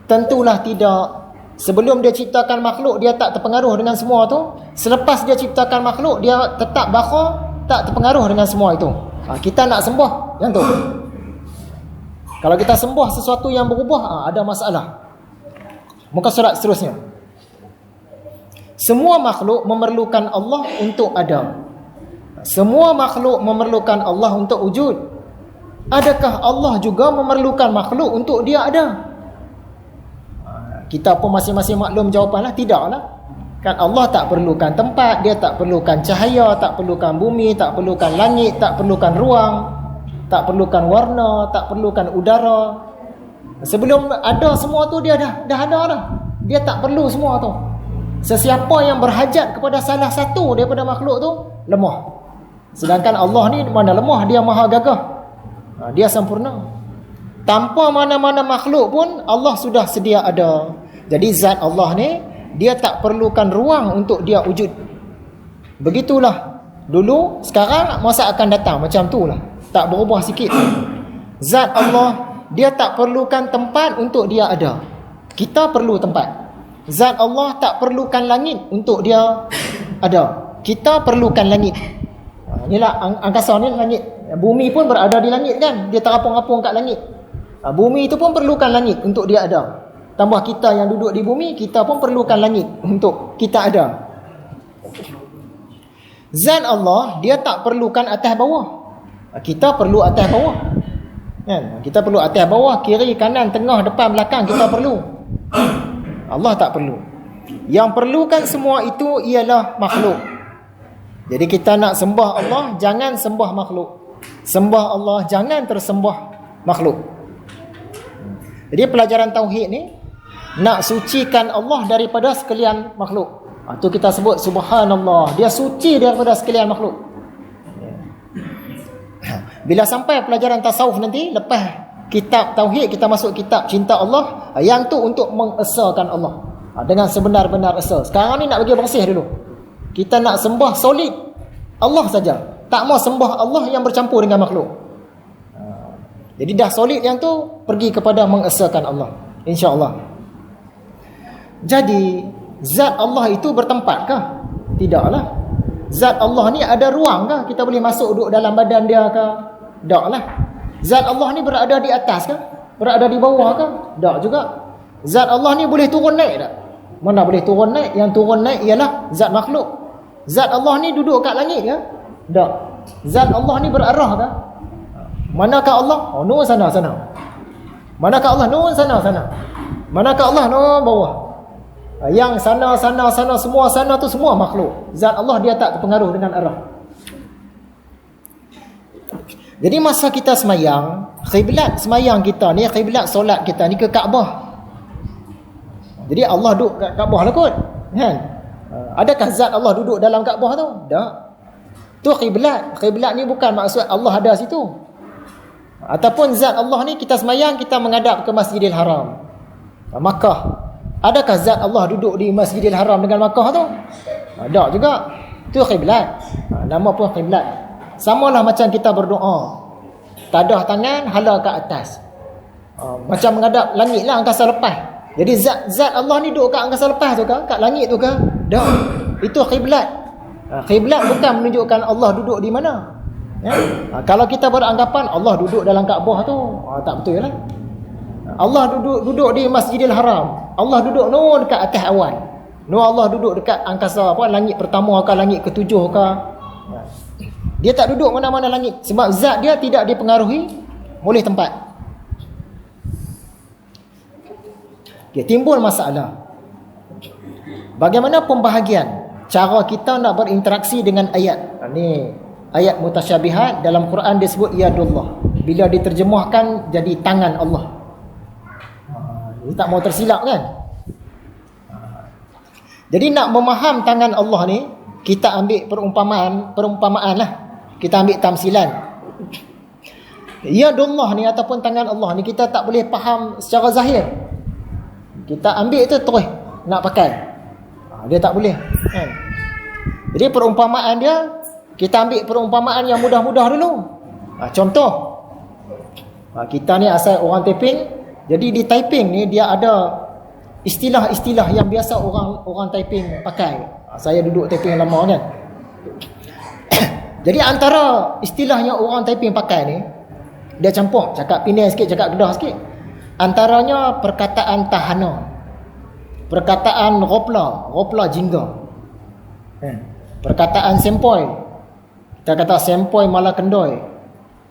Tentulah tidak. Sebelum dia ciptakan makhluk, dia tak terpengaruh dengan semua tu. Selepas dia ciptakan makhluk, dia tetap baqa, tak terpengaruh dengan semua itu. Kita nak sembah yang tu. Kalau kita sembah sesuatu yang berubah, ada masalah. Muka surat seterusnya. Semua makhluk memerlukan Allah untuk ada. Semua makhluk memerlukan Allah untuk wujud. Adakah Allah juga memerlukan makhluk untuk dia ada? Kita pun masing-masing maklum jawapanlah, tidaklah. Kan Allah tak perlukan tempat, dia tak perlukan cahaya, tak perlukan bumi, tak perlukan langit, tak perlukan ruang, tak perlukan warna, tak perlukan udara. Sebelum ada semua tu dia dah ada dah. Dia tak perlu semua tu. Sesiapa yang berhajat kepada salah satu daripada makhluk tu lemah. Sedangkan Allah ni mana lemah, dia maha gagah. Dia sempurna. Tanpa mana-mana makhluk pun Allah sudah sedia ada. Jadi zat Allah ni dia tak perlukan ruang untuk dia wujud. Begitulah dulu, sekarang, masa akan datang macam itulah. Tak berubah sikit. Zat Allah dia tak perlukan tempat untuk dia ada. Kita perlu tempat. Zat Allah tak perlukan langit untuk dia ada. Kita perlukan langit. Inilah angkasa ni langit. Bumi pun berada di langit kan. Dia terapung-apung kat langit. Bumi itu pun perlukan langit untuk dia ada. Tambah kita yang duduk di bumi, kita pun perlukan langit untuk kita ada. Zat Allah, dia tak perlukan atas bawah. Kita perlu atas bawah. Kan? Kita perlu atas bawah, kiri, kanan, tengah, depan, belakang, kita perlu. Allah tak perlu. Yang perlukan semua itu ialah makhluk. Jadi kita nak sembah Allah, jangan sembah makhluk. Sembah Allah, jangan tersembah makhluk. Jadi pelajaran tauhid ni nak sucikan Allah daripada sekalian makhluk. Itu kita sebut subhanallah, dia suci daripada sekalian makhluk. Bila sampai pelajaran tasawuf nanti, lepas kitab tauhid kita masuk kitab cinta Allah, yang tu untuk mengesahkan Allah dengan sebenar-benar esa. Sekarang ni nak bagi bersih dulu. Kita nak sembah solid Allah saja, tak mau sembah Allah yang bercampur dengan makhluk. Jadi dah solid yang tu, pergi kepada mengesahkan Allah, insya-Allah. Jadi zat Allah itu bertempatkah? Tidaklah. Zat Allah ni ada ruang kah kita boleh masuk duduk dalam badan dia ke? Taklah. Zat Allah ni berada di atas kah? Berada di bawah kah? Tak juga. Zat Allah ni boleh turun naik tak? Mana boleh turun naik? Yang turun naik ialah zat makhluk. Zat Allah ni duduk kat langit ke? Tak. Zat Allah ni berarah kah? Manakah Allah? Oh, nun sana. Manakah Allah? Nun sana. Manakah Allah? Nun bawah. Yang sana semua sana tu semua makhluk. Zat Allah dia tak terpengaruh dengan arah. Jadi masa kita semayang, kiblat semayang kita ni, kiblat solat kita ni ke Kaabah. Jadi Allah duduk kat Kaabah lah kot, kan? Adakah zat Allah duduk dalam Kaabah tu? Tak. Tu kiblat. Kiblat ni bukan maksud Allah ada situ. Ataupun zat Allah ni kita semayang, kita menghadap ke Masjidil Haram, Makkah. Adakah zat Allah duduk di Masjidil Haram dengan Makkah tu? Tak juga. Itu kiblat. Nama pun kiblat. Samalah macam kita berdoa. Tadah tangan, hala ke atas. Macam menghadap langit lah, angkasa lepas. Jadi zat Allah ni duduk kat angkasa lepas tu ke? Kat langit tu ke? Tak. Itu kiblat. Kiblat bukan menunjukkan Allah duduk di mana. Ya? Kalau kita beranggapan Allah duduk dalam Kaabah tu, tak betul lah. Allah duduk di Masjidil Haram. Allah duduk nun dekat atas awan. Allah duduk dekat angkasa langit pertama ke langit ketujuh ke. Dia tak duduk mana-mana langit sebab zat dia tidak dipengaruhi oleh tempat. Okay, timbul masalah. Bagaimana pembahagian cara kita nak berinteraksi dengan ayat? Ni ayat mutasyabihat dalam Quran disebut yadullah. Bila diterjemahkan jadi tangan Allah. Dia tak mau tersilap kan? Jadi nak memaham tangan Allah ni, kita ambil perumpamaan lah. Kita ambil tamsilan. Yadullah ni ataupun tangan Allah ni kita tak boleh faham secara zahir. Kita ambil itu terus nak pakai. Dia tak boleh. Kan? Jadi perumpamaan dia, kita ambil perumpamaan yang mudah-mudah dulu. Contoh, kita ni asal orang typing. Jadi di typing ni dia ada istilah-istilah yang biasa orang typing pakai. Saya duduk typing lama kan. Jadi antara istilah yang orang typing pakai ni, dia campur, cakap Penang sikit, cakap Kedah sikit. Antaranya perkataan tahana, perkataan ropla jingga, perkataan sempoi, kita kata sempoi malah kendoi,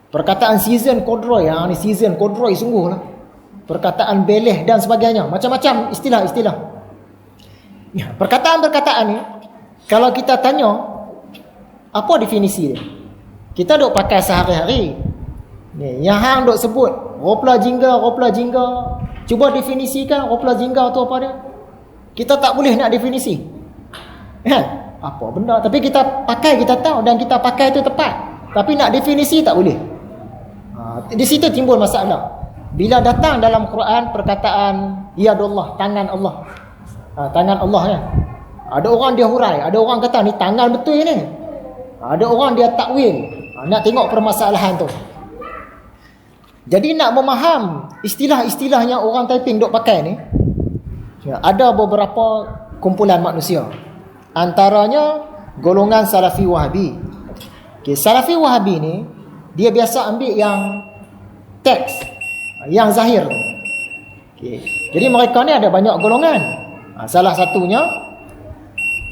perkataan season kodroi, ni season kodroi sungguh lah, perkataan beleh dan sebagainya, macam-macam istilah-istilah. Perkataan-perkataan ni kalau kita tanya apa definisi dia, kita duk pakai sehari-hari ni, yang hang duk sebut ropla jingga, cuba definisikan ropla jingga tu apa dia. Kita tak boleh nak definisi, apa benda, tapi kita pakai, kita tahu dan kita pakai itu tepat, tapi nak definisi tak boleh. Di situ timbul masalah. Bila datang dalam Quran perkataan yadullah, tangan Allah, tangan Allah kan, ada orang dia hurai, ada orang kata ni tangan betul ni, ada orang dia takwil, nak tengok permasalahan tu. Jadi nak memaham istilah-istilah yang orang typing duk pakai ni, Ada beberapa kumpulan manusia, antaranya golongan Salafi Wahabi. Salafi Wahabi ni dia biasa ambil yang teks, yang zahir. Jadi mereka ni ada banyak golongan. Salah satunya,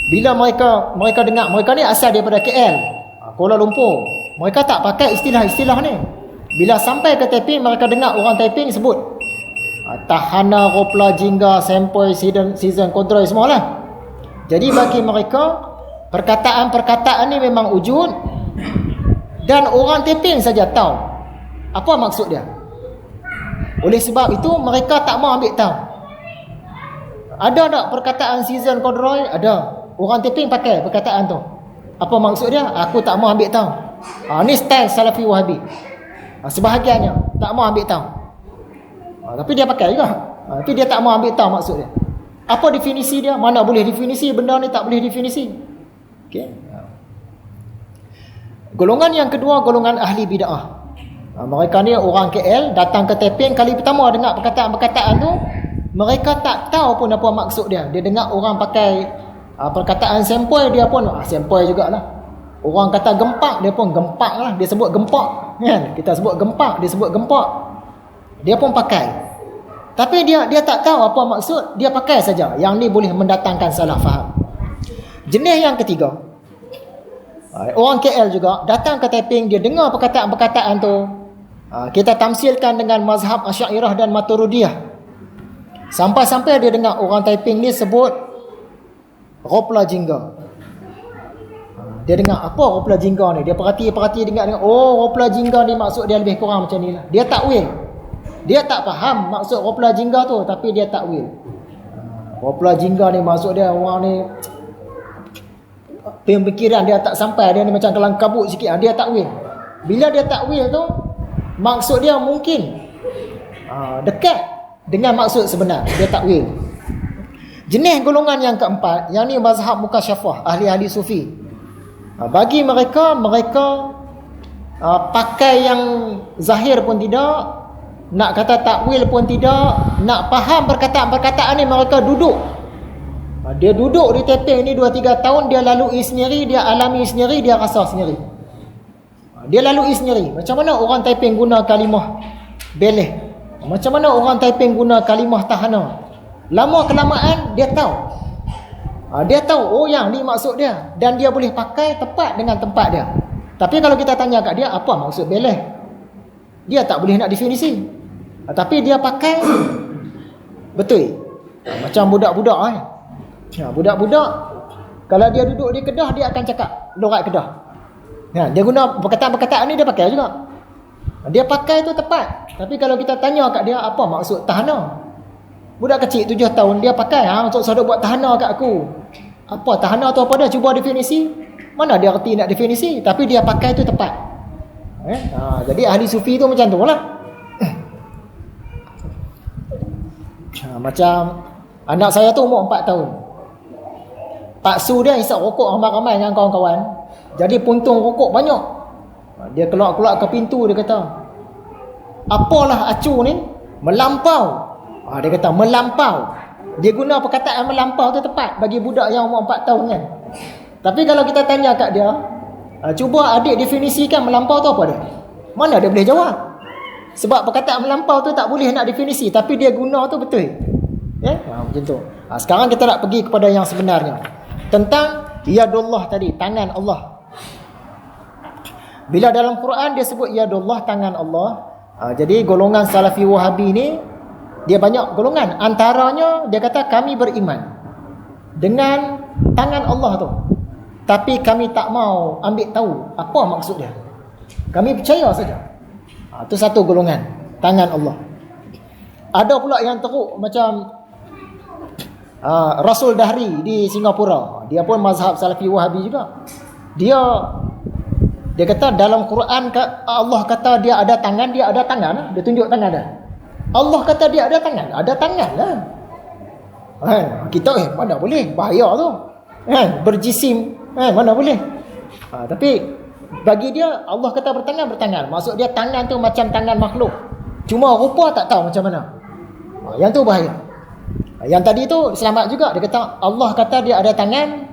bila mereka dengar, mereka ni asal daripada KL, Kuala Lumpur. Mereka tak pakai istilah-istilah ni. Bila sampai ke Taiping, mereka dengar orang Taiping sebut Tahana, Ropla, Jingga, Sempoi, Season, Kodroi, semualah. Jadi bagi mereka, perkataan-perkataan ni memang wujud, dan orang Taiping saja tahu apa maksud dia. Oleh sebab itu, mereka tak mau ambil tahu. Ada tak perkataan Season, Kodroi? Ada. Orang Taiping pakai perkataan tu. Apa maksud dia? Aku tak mau ambil tahu. Ni style Salafi Wahabi. Sebahagiannya tak mau ambil tahu. Tapi dia pakai juga. Tapi dia tak mau ambil tahu maksud dia. Apa definisi dia? Mana boleh definisi? Benda ni tak boleh definisi. Okey. Golongan yang kedua, golongan ahli bid'ah. Mereka ni orang KL datang ke Taiping, kali pertama dengar perkataan-perkataan tu, mereka tak tahu pun apa maksud dia. Dia dengar orang pakai perkataan sempoi, dia pun sempoi jugalah. Orang kata gempak, dia pun gempak lah. Dia sebut gempak, kan? Kita sebut gempak, dia sebut gempak. Dia pun pakai. Tapi dia tak tahu apa maksud, dia pakai saja. Yang ni boleh mendatangkan salah faham. Jenis yang ketiga, orang KL juga datang ke Taiping, dia dengar perkataan-perkataan tu, kita tamsilkan dengan mazhab Asy'ariyah dan Maturidiyah. Sampai-sampai dia dengar orang Taiping ni sebut Ropla Jingga. Dia dengar apa Ropla Jingga ni, dia perhati dengar, oh Ropla Jingga ni maksud dia lebih kurang macam ni lah. Dia takwil. Dia tak faham maksud Ropla Jingga tu, tapi dia takwil. Ropla Jingga ni maksud dia orang ni pemikiran dia tak sampai, dia ni macam kelang kabut sikit. Dia takwil. Bila dia takwil tu, maksud dia mungkin dekat dengan maksud sebenar. Dia takwil. Jenis golongan yang keempat, yang ni mazhab mukasyafah, ahli-ahli sufi. Bagi mereka pakai yang zahir pun tidak, nak kata takwil pun tidak, nak faham perkataan-perkataan ni mereka duduk. Dia duduk di Taiping ni 2-3 tahun, dia lalui sendiri, dia alami sendiri, dia rasa sendiri. Dia lalui sendiri. Macam mana orang Taiping guna kalimah beleh? Macam mana orang Taiping guna kalimah tahana? Lama kelamaan dia tahu. Dia tahu, oh yang ni maksud dia. Dan dia boleh pakai tepat dengan tempat dia. Tapi kalau kita tanya kat dia, apa maksud beleh? Dia tak boleh nak definisi. Tapi dia pakai betul. Macam budak-budak budak-budak, kalau dia duduk di Kedah, dia akan cakap lorat Kedah. Dia guna perkataan-perkataan ni, dia pakai juga. Dia pakai tu tepat. Tapi kalau kita tanya kat dia, apa maksud tahana? Budak kecil 7 tahun, dia pakai, untuk saudara buat tahana kat aku. Apa tahana tu apa dia? Cuba definisi. Mana dia reti nak definisi, tapi dia pakai tu tepat. Jadi ahli sufi tu macam tu lah. Macam anak saya tu umur 4 tahun. Pak Su dia hisap rokok ramai-ramai dengan kawan-kawan. Jadi puntung rokok banyak. Dia keluar-keluar ke pintu, dia kata, apalah acu ni? Melampau. Dia kata melampau. Dia guna perkataan melampau tu tepat bagi budak yang umur 4 tahun kan. Tapi kalau kita tanya kat dia, cuba adik definisikan melampau tu apa dia? Mana dia boleh jawab? Sebab perkataan melampau tu tak boleh nak definisi, tapi dia guna tu betul. Macam tu. Sekarang kita nak pergi kepada yang sebenarnya. Tentang yadullah tadi, tangan Allah. Bila dalam Quran dia sebut yadullah, tangan Allah. Jadi golongan Salafi Wahabi ni, dia banyak golongan. Antaranya dia kata kami beriman dengan tangan Allah tu, tapi kami tak mau ambil tahu apa maksud dia. Kami percaya saja. Itu satu golongan, tangan Allah. Ada pula yang teruk macam Rasul Dahri di Singapura. Dia pun mazhab Salafi Wahabi juga. Dia kata dalam Quran Allah kata dia ada tangan, dia ada tangan. Dia tunjuk tangan dia. Allah kata dia ada tangan lah. Kita mana boleh, bahaya tu. Berjisim, mana boleh. Tapi bagi dia Allah kata bertangan. Maksud dia tangan tu macam tangan makhluk. Cuma rupa tak tahu macam mana. Yang tu bahaya. Yang tadi tu selamat juga. Dia kata Allah kata dia ada tangan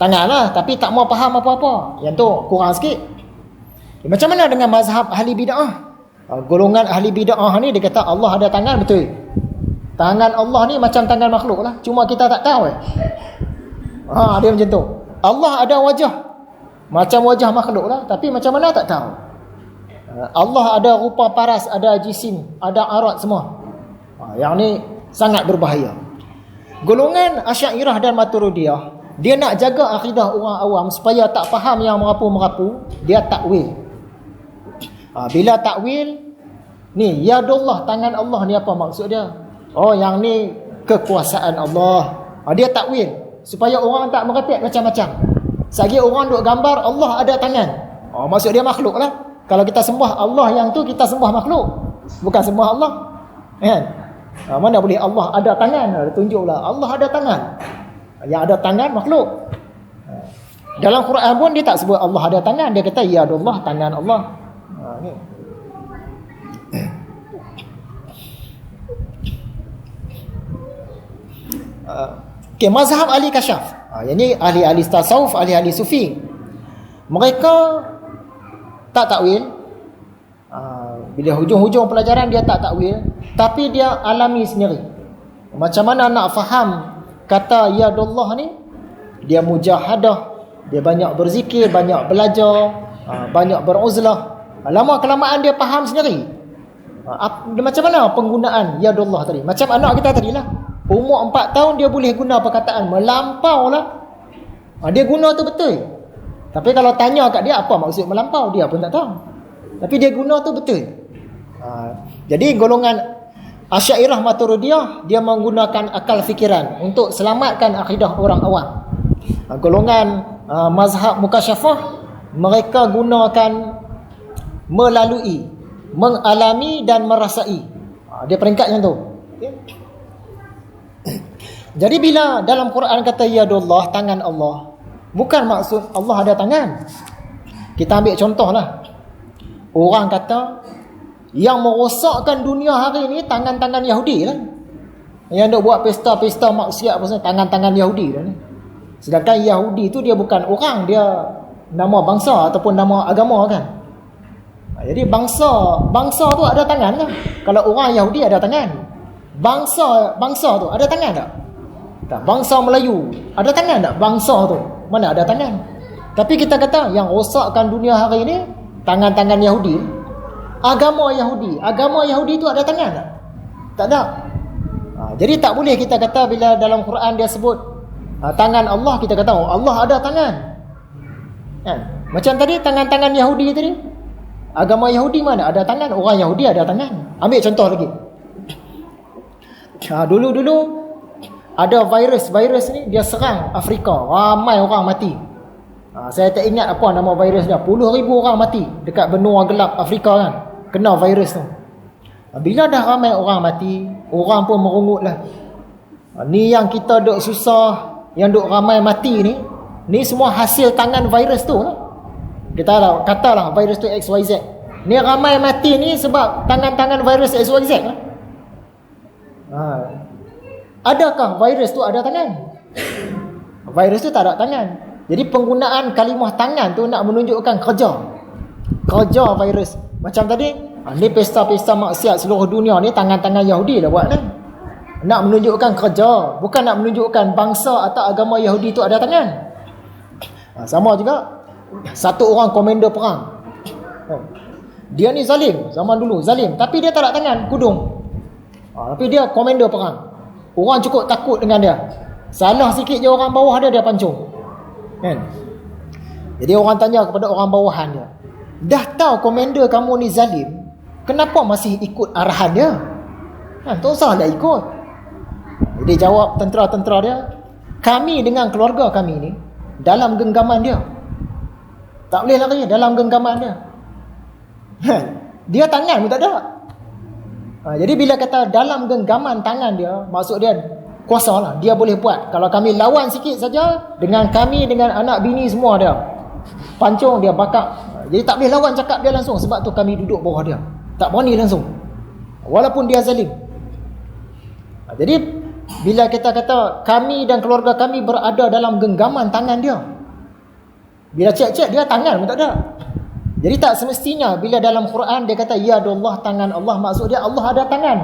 lah, tapi tak mau faham apa-apa. Yang tu kurang sikit. Macam mana dengan mazhab ahli bid'ah? Golongan ahli bid'ah ni dia kata Allah ada tangan, betul. Tangan Allah ni macam tangan makhluk lah, cuma kita tak tahu. Dia macam tu. Allah ada wajah macam wajah makhluk lah, tapi macam mana tak tahu. Allah ada rupa paras, ada jisim, ada arat semua. Yang ni sangat berbahaya. Golongan Asy'ariyah dan Maturidiyah, dia nak jaga akidah orang awam supaya tak faham yang merapu-merapu, dia takwil. Bila takwil ni yadullah, tangan Allah ni apa maksud dia? Yang ni kekuasaan Allah. Dia takwil supaya orang tak merepek macam-macam. Selagi orang duk gambar Allah ada tangan, maksud dia makhluk lah. Kalau kita sembah Allah yang tu, kita sembah makhluk, bukan sembah Allah, kan? Mana boleh Allah ada tangan? Tunjuklah Allah ada tangan. Yang ada tangan makhluk. Dalam Quran pun dia tak sebut Allah ada tangan, dia kata yadullah, tangan Allah. Ni. Okay, mazhab ahli kasyaf. Yang ni ahli-ahli tasawuf, ahli-ahli sufi. Mereka tak takwil. Bila hujung-hujung pelajaran dia tak takwil, tapi dia alami sendiri. Macam mana nak faham kata yadullah ni? Dia mujahadah, dia banyak berzikir, banyak belajar, banyak beruzlah. Lama kelamaan dia faham sendiri. Macam mana penggunaan yadullah tadi? Macam anak kita tadi lah, umur 4 tahun dia boleh guna perkataan melampau lah. Dia guna tu betul. Tapi kalau tanya kat dia apa maksud melampau, dia pun tak tahu. Tapi dia guna tu betul. Jadi golongan Asy'ariyah Maturidiyah, dia menggunakan akal fikiran untuk selamatkan akidah orang awam. Golongan mazhab Mukasyafah, mereka gunakan melalui, mengalami dan merasai. Dia peringkat yang tu. Jadi bila dalam Quran kata yadullah, tangan Allah, bukan maksud Allah ada tangan. Kita ambil contohlah. Orang kata yang merosakkan dunia hari ni tangan-tangan Yahudi lah. Yang duk buat pesta-pesta maksiat pasal tangan-tangan Yahudi lah ni. Sedangkan Yahudi tu dia bukan orang, dia nama bangsa ataupun nama agama kan. Jadi bangsa tu ada tangan lah. Kalau orang Yahudi ada tangan. Bangsa tu ada tangan tak? Tak. Bangsa Melayu ada tangan tak? Bangsa tu mana ada tangan? Tapi kita kata yang rosakkan dunia hari ni tangan-tangan Yahudi. Agama Yahudi tu ada tangan tak? Tak ada. Jadi tak boleh kita kata bila dalam Quran dia sebut tangan Allah, kita kata Allah ada tangan. Kan? Macam tadi tangan-tangan Yahudi tadi. Agama Yahudi mana ada tangan? Orang Yahudi ada tangan. Ambil contoh lagi. Dulu-dulu ada virus ni dia serang Afrika, ramai orang mati. Saya tak ingat apa nama virus dia. Puluh ribu orang mati dekat benua gelap Afrika kan, kena virus tu. Bila dah ramai orang mati, orang pun merungut lah. Ni yang kita duk susah, yang duk ramai mati ni semua hasil tangan virus tu lah. Kita katalah virus tu XYZ. Ni ramai mati ni sebab tangan-tangan virus XYZ lah. Adakah virus tu ada tangan? Virus tu tak ada tangan. Jadi penggunaan kalimah tangan tu nak menunjukkan kerja virus. Macam tadi, ni pesta-pesta maksiat seluruh dunia ni tangan-tangan Yahudi dah buat ni. Nak menunjukkan kerja, bukan nak menunjukkan bangsa atau agama Yahudi tu ada tangan. Sama juga satu orang komander perang. Dia ni zalim, zaman dulu zalim, tapi dia tak ada tangan, kudung. Tapi dia komander perang. Orang cukup takut dengan dia. Salah sikit je orang bawah dia pancung. Kan? Jadi orang tanya kepada orang bawahan dia, dah tahu komander kamu ni zalim, kenapa masih ikut arahan dia? Tak usahlah ikut. Dia jawab tentera-tentera dia, kami dengan keluarga kami ni dalam genggaman dia. Tak boleh lari dalam genggaman dia. Dia tangan pun tak ada. Jadi bila kata dalam genggaman tangan dia, maksud dia kuasa lah, dia boleh buat. Kalau kami lawan sikit saja, dengan kami, dengan anak bini semua dia pancung, dia bakar. Jadi tak boleh lawan cakap dia langsung, sebab tu kami duduk bawah dia, tak berani langsung walaupun dia zalim. Jadi Bila kita kata kami dan keluarga kami berada dalam genggaman tangan dia, bila cek-cek dia tangan pun tak ada. Jadi tak semestinya bila dalam Quran dia kata yadullah, tangan Allah, maksud dia Allah ada tangan.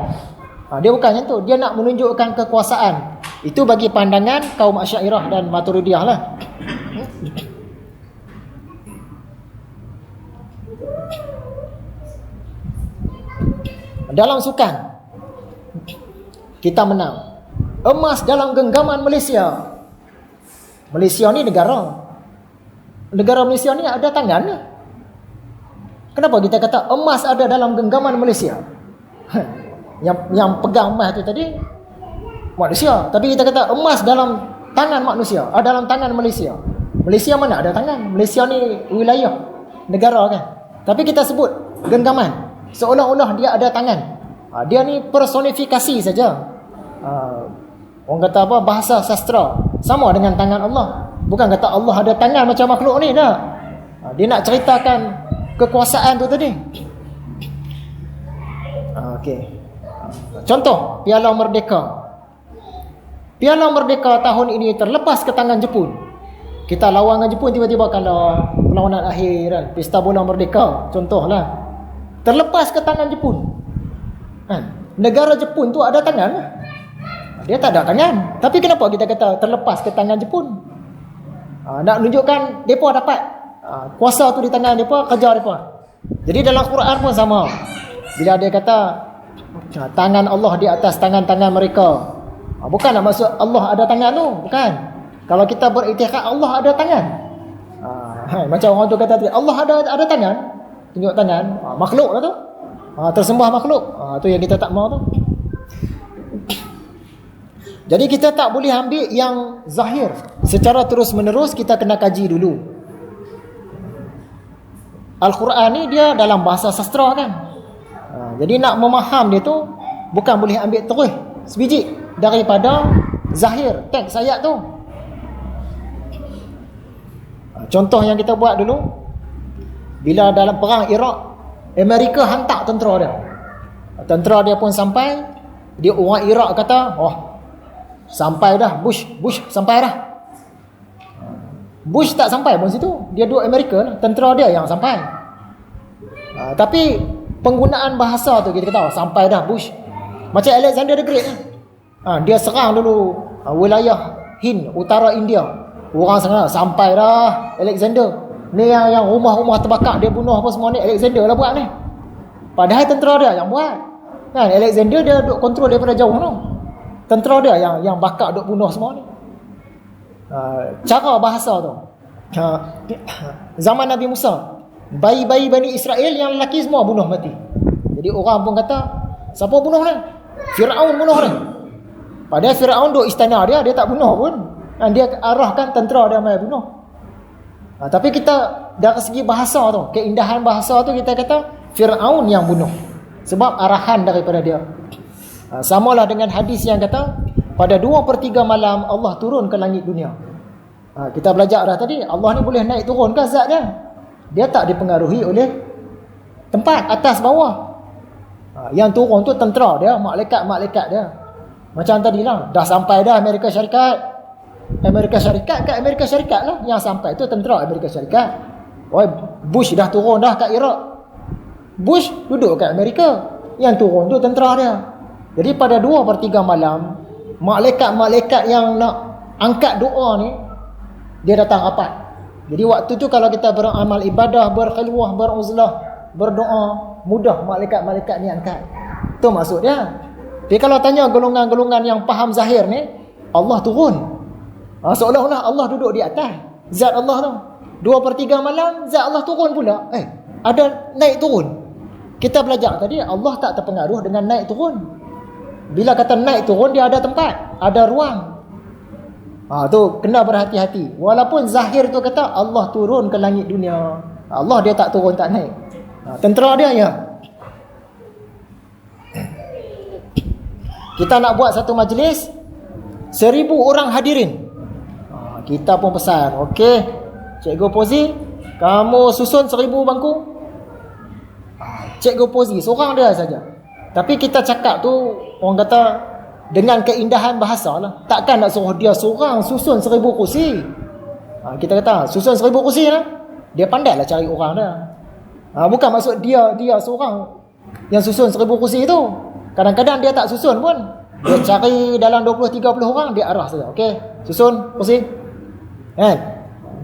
Dia bukan macam tu. Dia nak menunjukkan kekuasaan. Itu bagi pandangan kaum Asy'ariyah dan Maturidiyah lah. Dalam sukan kita menang, emas dalam genggaman Malaysia. Malaysia ni negara Malaysia ni ada tangan ni. Kenapa kita kata emas ada dalam genggaman Malaysia? Yang pegang emas tu tadi manusia, tapi kita kata emas dalam tangan manusia, dalam tangan Malaysia. Malaysia mana ada tangan? Malaysia ni wilayah negara kan. Tapi kita sebut genggaman, seolah-olah dia ada tangan. Dia ni personifikasi saja. Orang kata apa, bahasa sastra, sama dengan tangan Allah. Bukan kata Allah ada tangan macam makhluk ni dah. Dia nak ceritakan kekuasaan tu tadi. Okey. Contoh Piala Merdeka. Piala Merdeka tahun ini terlepas ke tangan Jepun. Kita lawan dengan Jepun, tiba-tiba kalah perlawanan akhir kan, Pesta Bola Merdeka contohlah. Terlepas ke tangan Jepun. Negara Jepun tu ada tangan? Dia tak ada tangan. Tapi kenapa kita kata terlepas ke tangan Jepun? Nak menunjukkan mereka dapat kuasa tu di tangan mereka, kejar mereka. Jadi dalam Quran pun sama. Bila dia kata tangan Allah di atas tangan-tangan mereka, bukan nak maksud Allah ada tangan tu, bukan. Kalau kita beriktikad Allah ada tangan, macam orang tu kata tadi, Allah ada tangan, tunjuk tangan, makhluk lah tu, tersembah makhluk, tu yang kita tak mahu tu. Jadi kita tak boleh ambil yang zahir secara terus menerus, kita kena kaji dulu. Al-Quran ni dia dalam bahasa sastra kan. Jadi nak memaham dia tu bukan boleh ambil terus sebiji daripada zahir teks ayat tu. Contoh yang kita buat dulu, bila dalam perang Iraq, Amerika hantar tentera dia. Tentera dia pun sampai, dia orang Iraq kata, sampai dah, Bush sampai dah. Bush tak sampai pun situ, dia duduk Amerika lah, tentera dia yang sampai. Tapi penggunaan bahasa tu kita kata sampai dah Bush. Macam Alexander the Great dia serang dulu wilayah Hind, utara India. Orang sana sampai dah Alexander. Ni yang rumah-rumah terbakar dia bunuh apa semua ni, Alexander lah buat ni. Padahal tentera dia yang buat. Kan Alexander dia duk kontrol daripada jauh tu. Tentera dia yang bakar duk bunuh semua ni. Cara bahasa tu. Zaman Nabi Musa, bayi-bayi Bani Israel yang lelaki semua bunuh mati. Jadi orang pun kata, siapa bunuh ni? Firaun bunuh ni. Padahal Firaun duk istana dia tak bunuh pun. Dia arahkan tentera dia mai bunuh. Tapi kita dari segi bahasa tu, keindahan bahasa tu, kita kata Firaun yang bunuh, sebab arahan daripada dia. Samalah dengan hadis yang kata pada 2/3 malam Allah turun ke langit dunia. Kita belajar dah tadi, Allah ni boleh naik turun ke zat dia? Dia tak dipengaruhi oleh tempat, atas bawah. Yang turun tu tentera dia, malaikat-malaikat dia. Macam tadilah, dah sampai dah Amerika Syarikat kat Amerika Syarikat lah. Yang sampai tu tentera Amerika Syarikat. Bush dah turun dah kat Iraq, Bush duduk kat Amerika, yang turun tu tentera dia. Jadi pada 2/3 malam, malaikat-malaikat yang nak angkat doa ni, dia datang rapat. Jadi waktu tu kalau kita beramal ibadah, berkhilwah, beruzlah, berdoa, mudah malaikat-malaikat ni angkat. Tu maksud dia. Tapi kalau tanya golongan-golongan yang faham zahir ni, Allah turun, seolah-olah Allah duduk di atas, zat Allah tu. 2/3 malam zat Allah turun pula. Ada naik turun. Kita belajar tadi, Allah tak terpengaruh dengan naik turun. Bila kata naik turun, dia ada tempat, ada ruang. Tu kena berhati-hati. Walaupun zahir tu kata Allah turun ke langit dunia, Allah dia tak turun, tak naik. Tentera dia ya. Kita nak buat satu majlis, 1000 orang hadirin. Kita pun pesan, okey, Cikgu Pozi, kamu susun 1000 bangku. Cikgu Pozi seorang dia saja. Tapi kita cakap tu, orang kata dengan keindahan bahasa lah. Takkan nak suruh dia seorang susun 1000 kursi. Kita kata susun 1000 kursi lah. Dia pandai lah cari orang dah. Bukan maksud dia seorang yang susun 1000 kursi itu. Kadang-kadang dia tak susun pun. Dia cari dalam 20-30 orang, dia arah saja. Okey, susun kursi. Kan?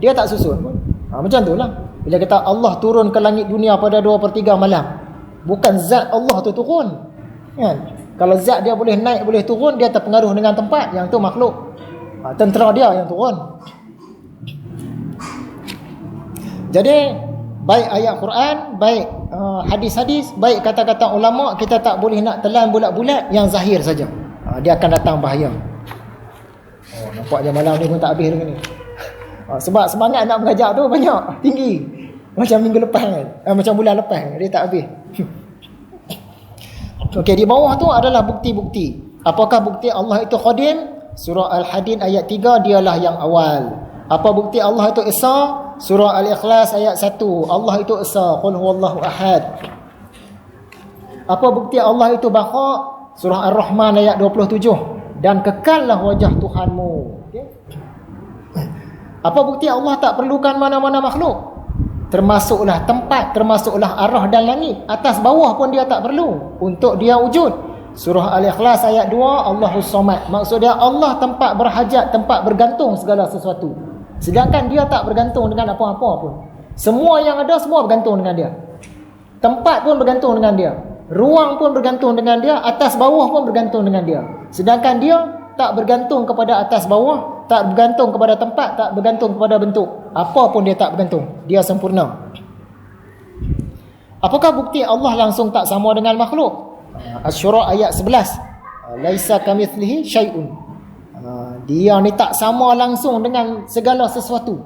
Dia tak susun pun. Macam tu lah. Bila kata Allah turun ke langit dunia pada 2/3 malam, bukan zat Allah tu turun. Kan? Kalau zat dia boleh naik, boleh turun, dia terpengaruh dengan tempat. Yang tu makhluk. Tentera dia yang turun. Jadi baik ayat Quran, baik hadis-hadis, baik kata-kata ulama, kita tak boleh nak telan bulat-bulat yang zahir saja. Dia akan datang bahaya. Nampaknya malam ni pun tak habis dengan ni. Sebab semangat nak mengajar tu banyak, tinggi. Macam minggu lepas kan, macam bulan lepas kan, dia tak habis. Okey, di bawah tu adalah bukti-bukti. Apakah bukti Allah itu Qadim? Surah Al-Hadid ayat 3, dialah yang awal. Apa bukti Allah itu Esa? Surah Al-Ikhlas ayat 1, Allah itu Esa, qul huwallahu ahad. Apa bukti Allah itu Baqa? Surah Ar-Rahman ayat 27, dan kekallah wajah Tuhanmu. Okay? Apa bukti Allah tak perlukan mana-mana makhluk? Termasuklah tempat, termasuklah arah dan langit. Atas bawah pun dia tak perlu untuk dia wujud. Surah Al-Ikhlas ayat 2, Allahus Samad. Maksudnya Allah tempat berhajat, tempat bergantung segala sesuatu. Sedangkan dia tak bergantung dengan apa-apa pun. Semua yang ada, semua bergantung dengan dia. Tempat pun bergantung dengan dia. Ruang pun bergantung dengan dia. Atas bawah pun bergantung dengan dia. Sedangkan dia tak bergantung kepada atas bawah, tak bergantung kepada tempat, tak bergantung kepada bentuk. Apa pun dia tak bergantung. Dia sempurna. Apakah bukti Allah langsung tak sama dengan makhluk? Asy-Syura ayat 11. Laisa kamitslihi syai'un. Dia ni tak sama langsung dengan segala sesuatu.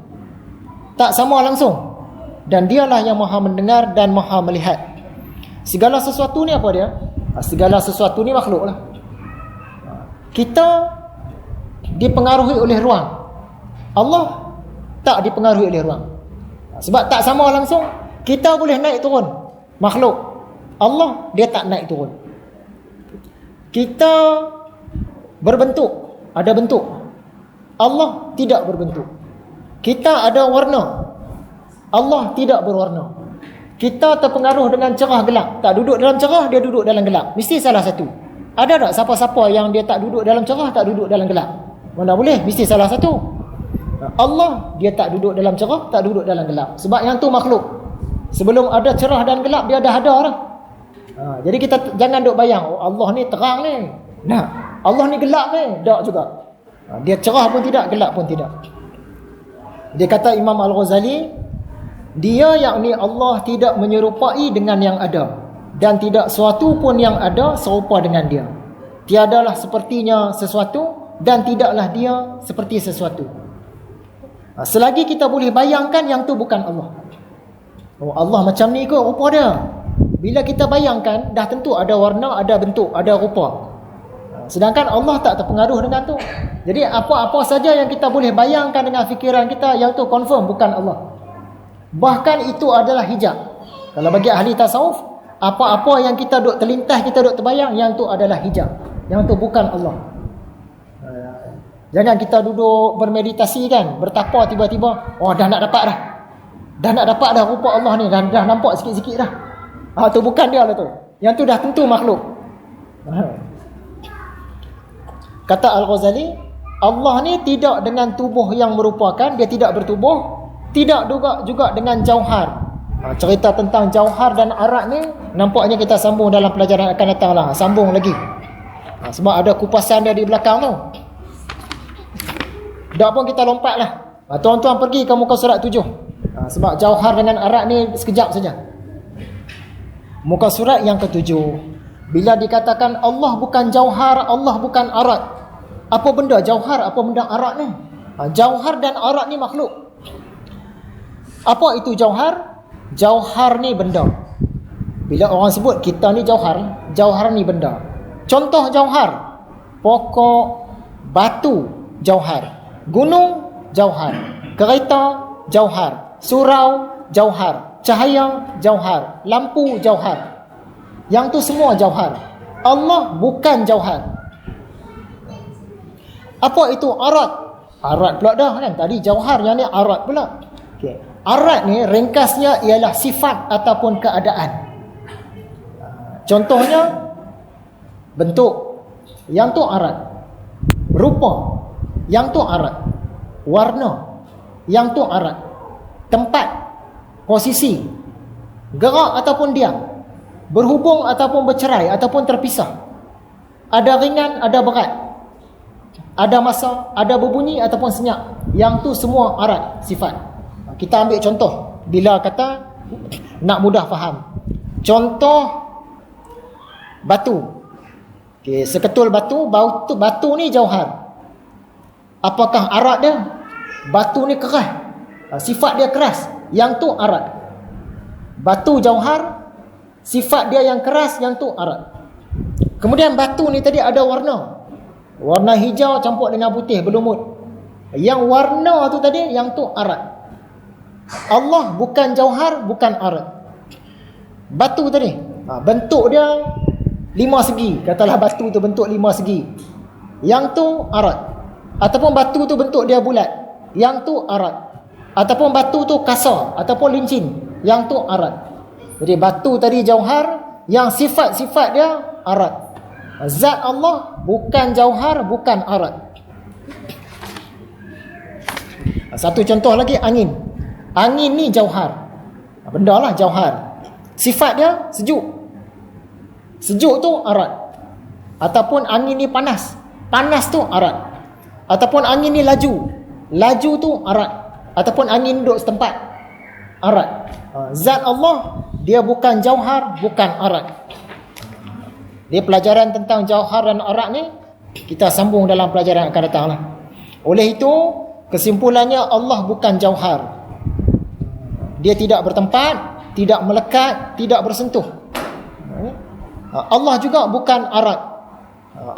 Tak sama langsung. Dan dialah yang maha mendengar dan maha melihat. Segala sesuatu ni apa dia? Segala sesuatu ni makhluk lah. Kita dipengaruhi oleh ruang. Allah tak dipengaruhi oleh ruang. Sebab tak sama langsung. Kita boleh naik turun, makhluk. Allah dia tak naik turun. Kita berbentuk, ada bentuk. Allah tidak berbentuk. Kita ada warna. Allah tidak berwarna. Kita terpengaruh dengan cerah gelap. Tak duduk dalam cerah, dia duduk dalam gelap. Mesti salah satu. Ada tak siapa-siapa yang dia tak duduk dalam cerah, tak duduk dalam gelap? Mana boleh, mesti salah satu. Allah dia tak duduk dalam cerah, tak duduk dalam gelap. Sebab yang tu makhluk. Sebelum ada cerah dan gelap, dia dah ada dah. Jadi kita jangan duk bayang, oh, Allah ni terang ni. Nah, Allah ni gelap ni. Tak juga. Dia cerah pun tidak, gelap pun tidak. Dia kata Imam Al-Ghazali, dia yakni Allah tidak menyerupai dengan yang ada, dan tidak sesuatu pun yang ada serupa dengan dia. Tiadalah sepertinya sesuatu, dan tidaklah dia seperti sesuatu. Selagi kita boleh bayangkan yang tu bukan Allah. Oh, Allah macam ni kot rupa dia. Bila kita bayangkan, dah tentu ada warna, ada bentuk, ada rupa. Sedangkan Allah tak terpengaruh dengan tu. Jadi apa-apa saja yang kita boleh bayangkan dengan fikiran kita, yang tu confirm bukan Allah. Bahkan itu adalah hijab. Kalau bagi ahli tasawuf, apa-apa yang kita duk terlintas, kita duk terbayang, yang tu adalah hijab. Yang tu bukan Allah. Jangan kita duduk bermeditasi kan, bertapa tiba-tiba, oh dah nak dapat dah. Dah nak dapat dah rupa Allah ni, dah nampak sikit-sikit dah. Tu bukan dia lah tu. Yang tu dah tentu makhluk. Kata Al-Ghazali, Allah ni tidak dengan tubuh yang merupakan, dia tidak bertubuh. Tidak juga dengan jauhar. Cerita tentang jauhar dan arak ni nampaknya kita sambung dalam pelajaran akan datang lah. Sambung lagi. Sebab ada kupasan dia di belakang tu. Dah pun kita lompat lah. Tuan-tuan pergi ke muka surat 7. Sebab jauhar dengan arak ni sekejap saja. Muka surat yang ke-7. Bila dikatakan Allah bukan jauhar, Allah bukan arak. Apa benda jauhar, apa benda arak ni? Jauhar dan arak ni makhluk. Apa itu jauhar? Jauhar ni benda. Bila orang sebut kita ni jauhar, jauhar ni benda. Contoh jauhar, pokok, batu, jauhar. Gunung, jauhar. Kereta, jauhar. Surau, jauhar. Cahaya, jauhar. Lampu, jauhar. Yang tu semua jauhar. Allah bukan jauhar. Apa itu arat? Arat pula dah kan. Tadi jauhar, yang ni arat pula. Okay. Arat ni ringkasnya ialah sifat ataupun keadaan. Contohnya bentuk, yang tu arat. Rupa, yang tu arat. Warna, yang tu arat. Tempat, posisi, gerak ataupun diam, berhubung ataupun bercerai ataupun terpisah, ada ringan, ada berat, ada masa, ada berbunyi ataupun senyap. Yang tu semua arat, sifat. Kita ambil contoh bila kata nak mudah faham. Contoh batu. Okay, seketul batu, batu ni jauhar. Apakah arat dia? Batu ni keras. Sifat dia keras. Yang tu arat. Batu jauhar, sifat dia yang keras, yang tu arat. Kemudian batu ni tadi ada warna. Warna hijau campur dengan putih berlumut. Yang warna tu tadi, yang tu arat. Allah bukan jauhar, bukan arat. Batu tadi, bentuk dia 5 segi. Katalah batu tu bentuk 5 segi. Yang tu arat. Ataupun batu tu bentuk dia bulat. Yang tu arat. Ataupun batu tu kasar ataupun lincin. Yang tu arat. Jadi batu tadi jauhar, yang sifat-sifat dia arat. Zat Allah bukan jauhar, bukan arat. Satu contoh lagi, angin. Angin ni jauhar. Benda lah jauhar. Sifat dia sejuk. Sejuk tu arat. Ataupun angin ni panas. Panas tu arat. Ataupun angin ni laju. Laju tu arat. Ataupun angin duduk setempat, arat. Zat Allah, dia bukan jauhar, bukan arat. Dia pelajaran tentang jauhar dan arat ni kita sambung dalam pelajaran akan datang lah. Oleh itu, kesimpulannya Allah bukan jauhar. Dia tidak bertempat, tidak melekat, tidak bersentuh. Allah juga bukan arat.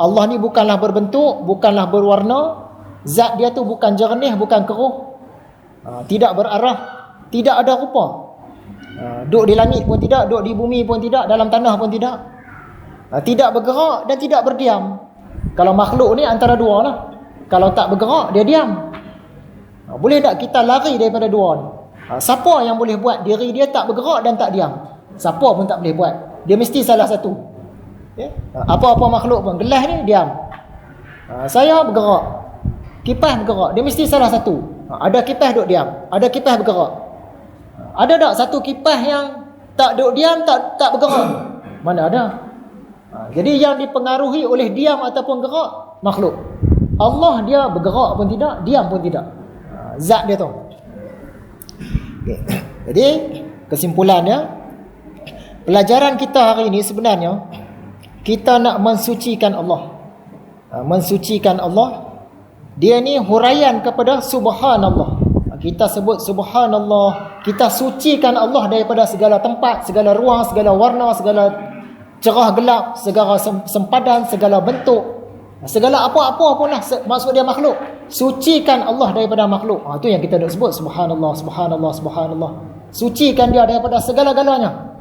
Allah ni bukanlah berbentuk, bukanlah berwarna. Zat dia tu bukan jernih, bukan keruh. Tidak berarah, tidak ada rupa. Duduk di langit pun tidak, duduk di bumi pun tidak, dalam tanah pun tidak. Tidak bergerak dan tidak berdiam. Kalau makhluk ni antara dua lah. Kalau tak bergerak, dia diam. Boleh tak kita lari daripada dua ni? Siapa yang boleh buat diri dia tak bergerak dan tak diam? Siapa pun tak boleh buat. Dia mesti salah satu. Apa-apa makhluk pun, gelas ni diam. Saya bergerak, kipas bergerak, dia mesti salah satu. Ada kipas duduk diam, ada kipas bergerak. Ada tak satu kipas yang tak duduk diam, tak bergerak? Mana ada? Jadi yang dipengaruhi oleh diam ataupun gerak, makhluk. Allah dia bergerak pun tidak, diam pun tidak. Zat dia tu. Okay. Jadi kesimpulannya, pelajaran kita hari ini sebenarnya kita nak mensucikan Allah. Mensucikan Allah. Dia ni huraian kepada subhanallah. Kita sebut subhanallah, kita sucikan Allah daripada segala tempat, segala ruang, segala warna, segala cerah gelap, segala sempadan, segala bentuk, segala apa-apa pun lah maksud dia makhluk. Sucikan Allah daripada makhluk. Itu yang kita nak sebut subhanallah, subhanallah, subhanallah. Sucikan dia daripada segala-galanya.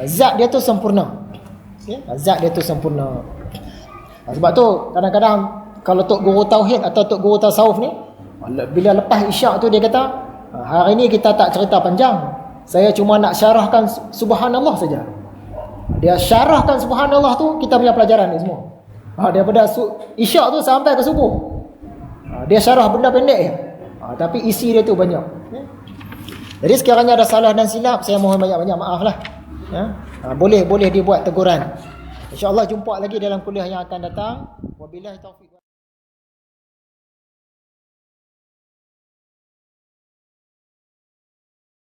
Zat dia tu sempurna. Zat dia tu sempurna. Sebab tu kadang-kadang kalau tok guru tauhid atau tok guru tasawuf ni, bila lepas isyak tu dia kata, hari ni kita tak cerita panjang, saya cuma nak syarahkan subhanallah saja. Dia syarahkan subhanallah tu kita punya pelajaran ni semua. Daripada isyak tu sampai ke subuh, dia syarah benda pendek je, tapi isi dia tu banyak. Jadi sekiranya ada salah dan silap, saya mohon banyak-banyak maaf lah. Boleh dibuat teguran. InsyaAllah jumpa lagi dalam kuliah yang akan datang. Wabillahi taufiq.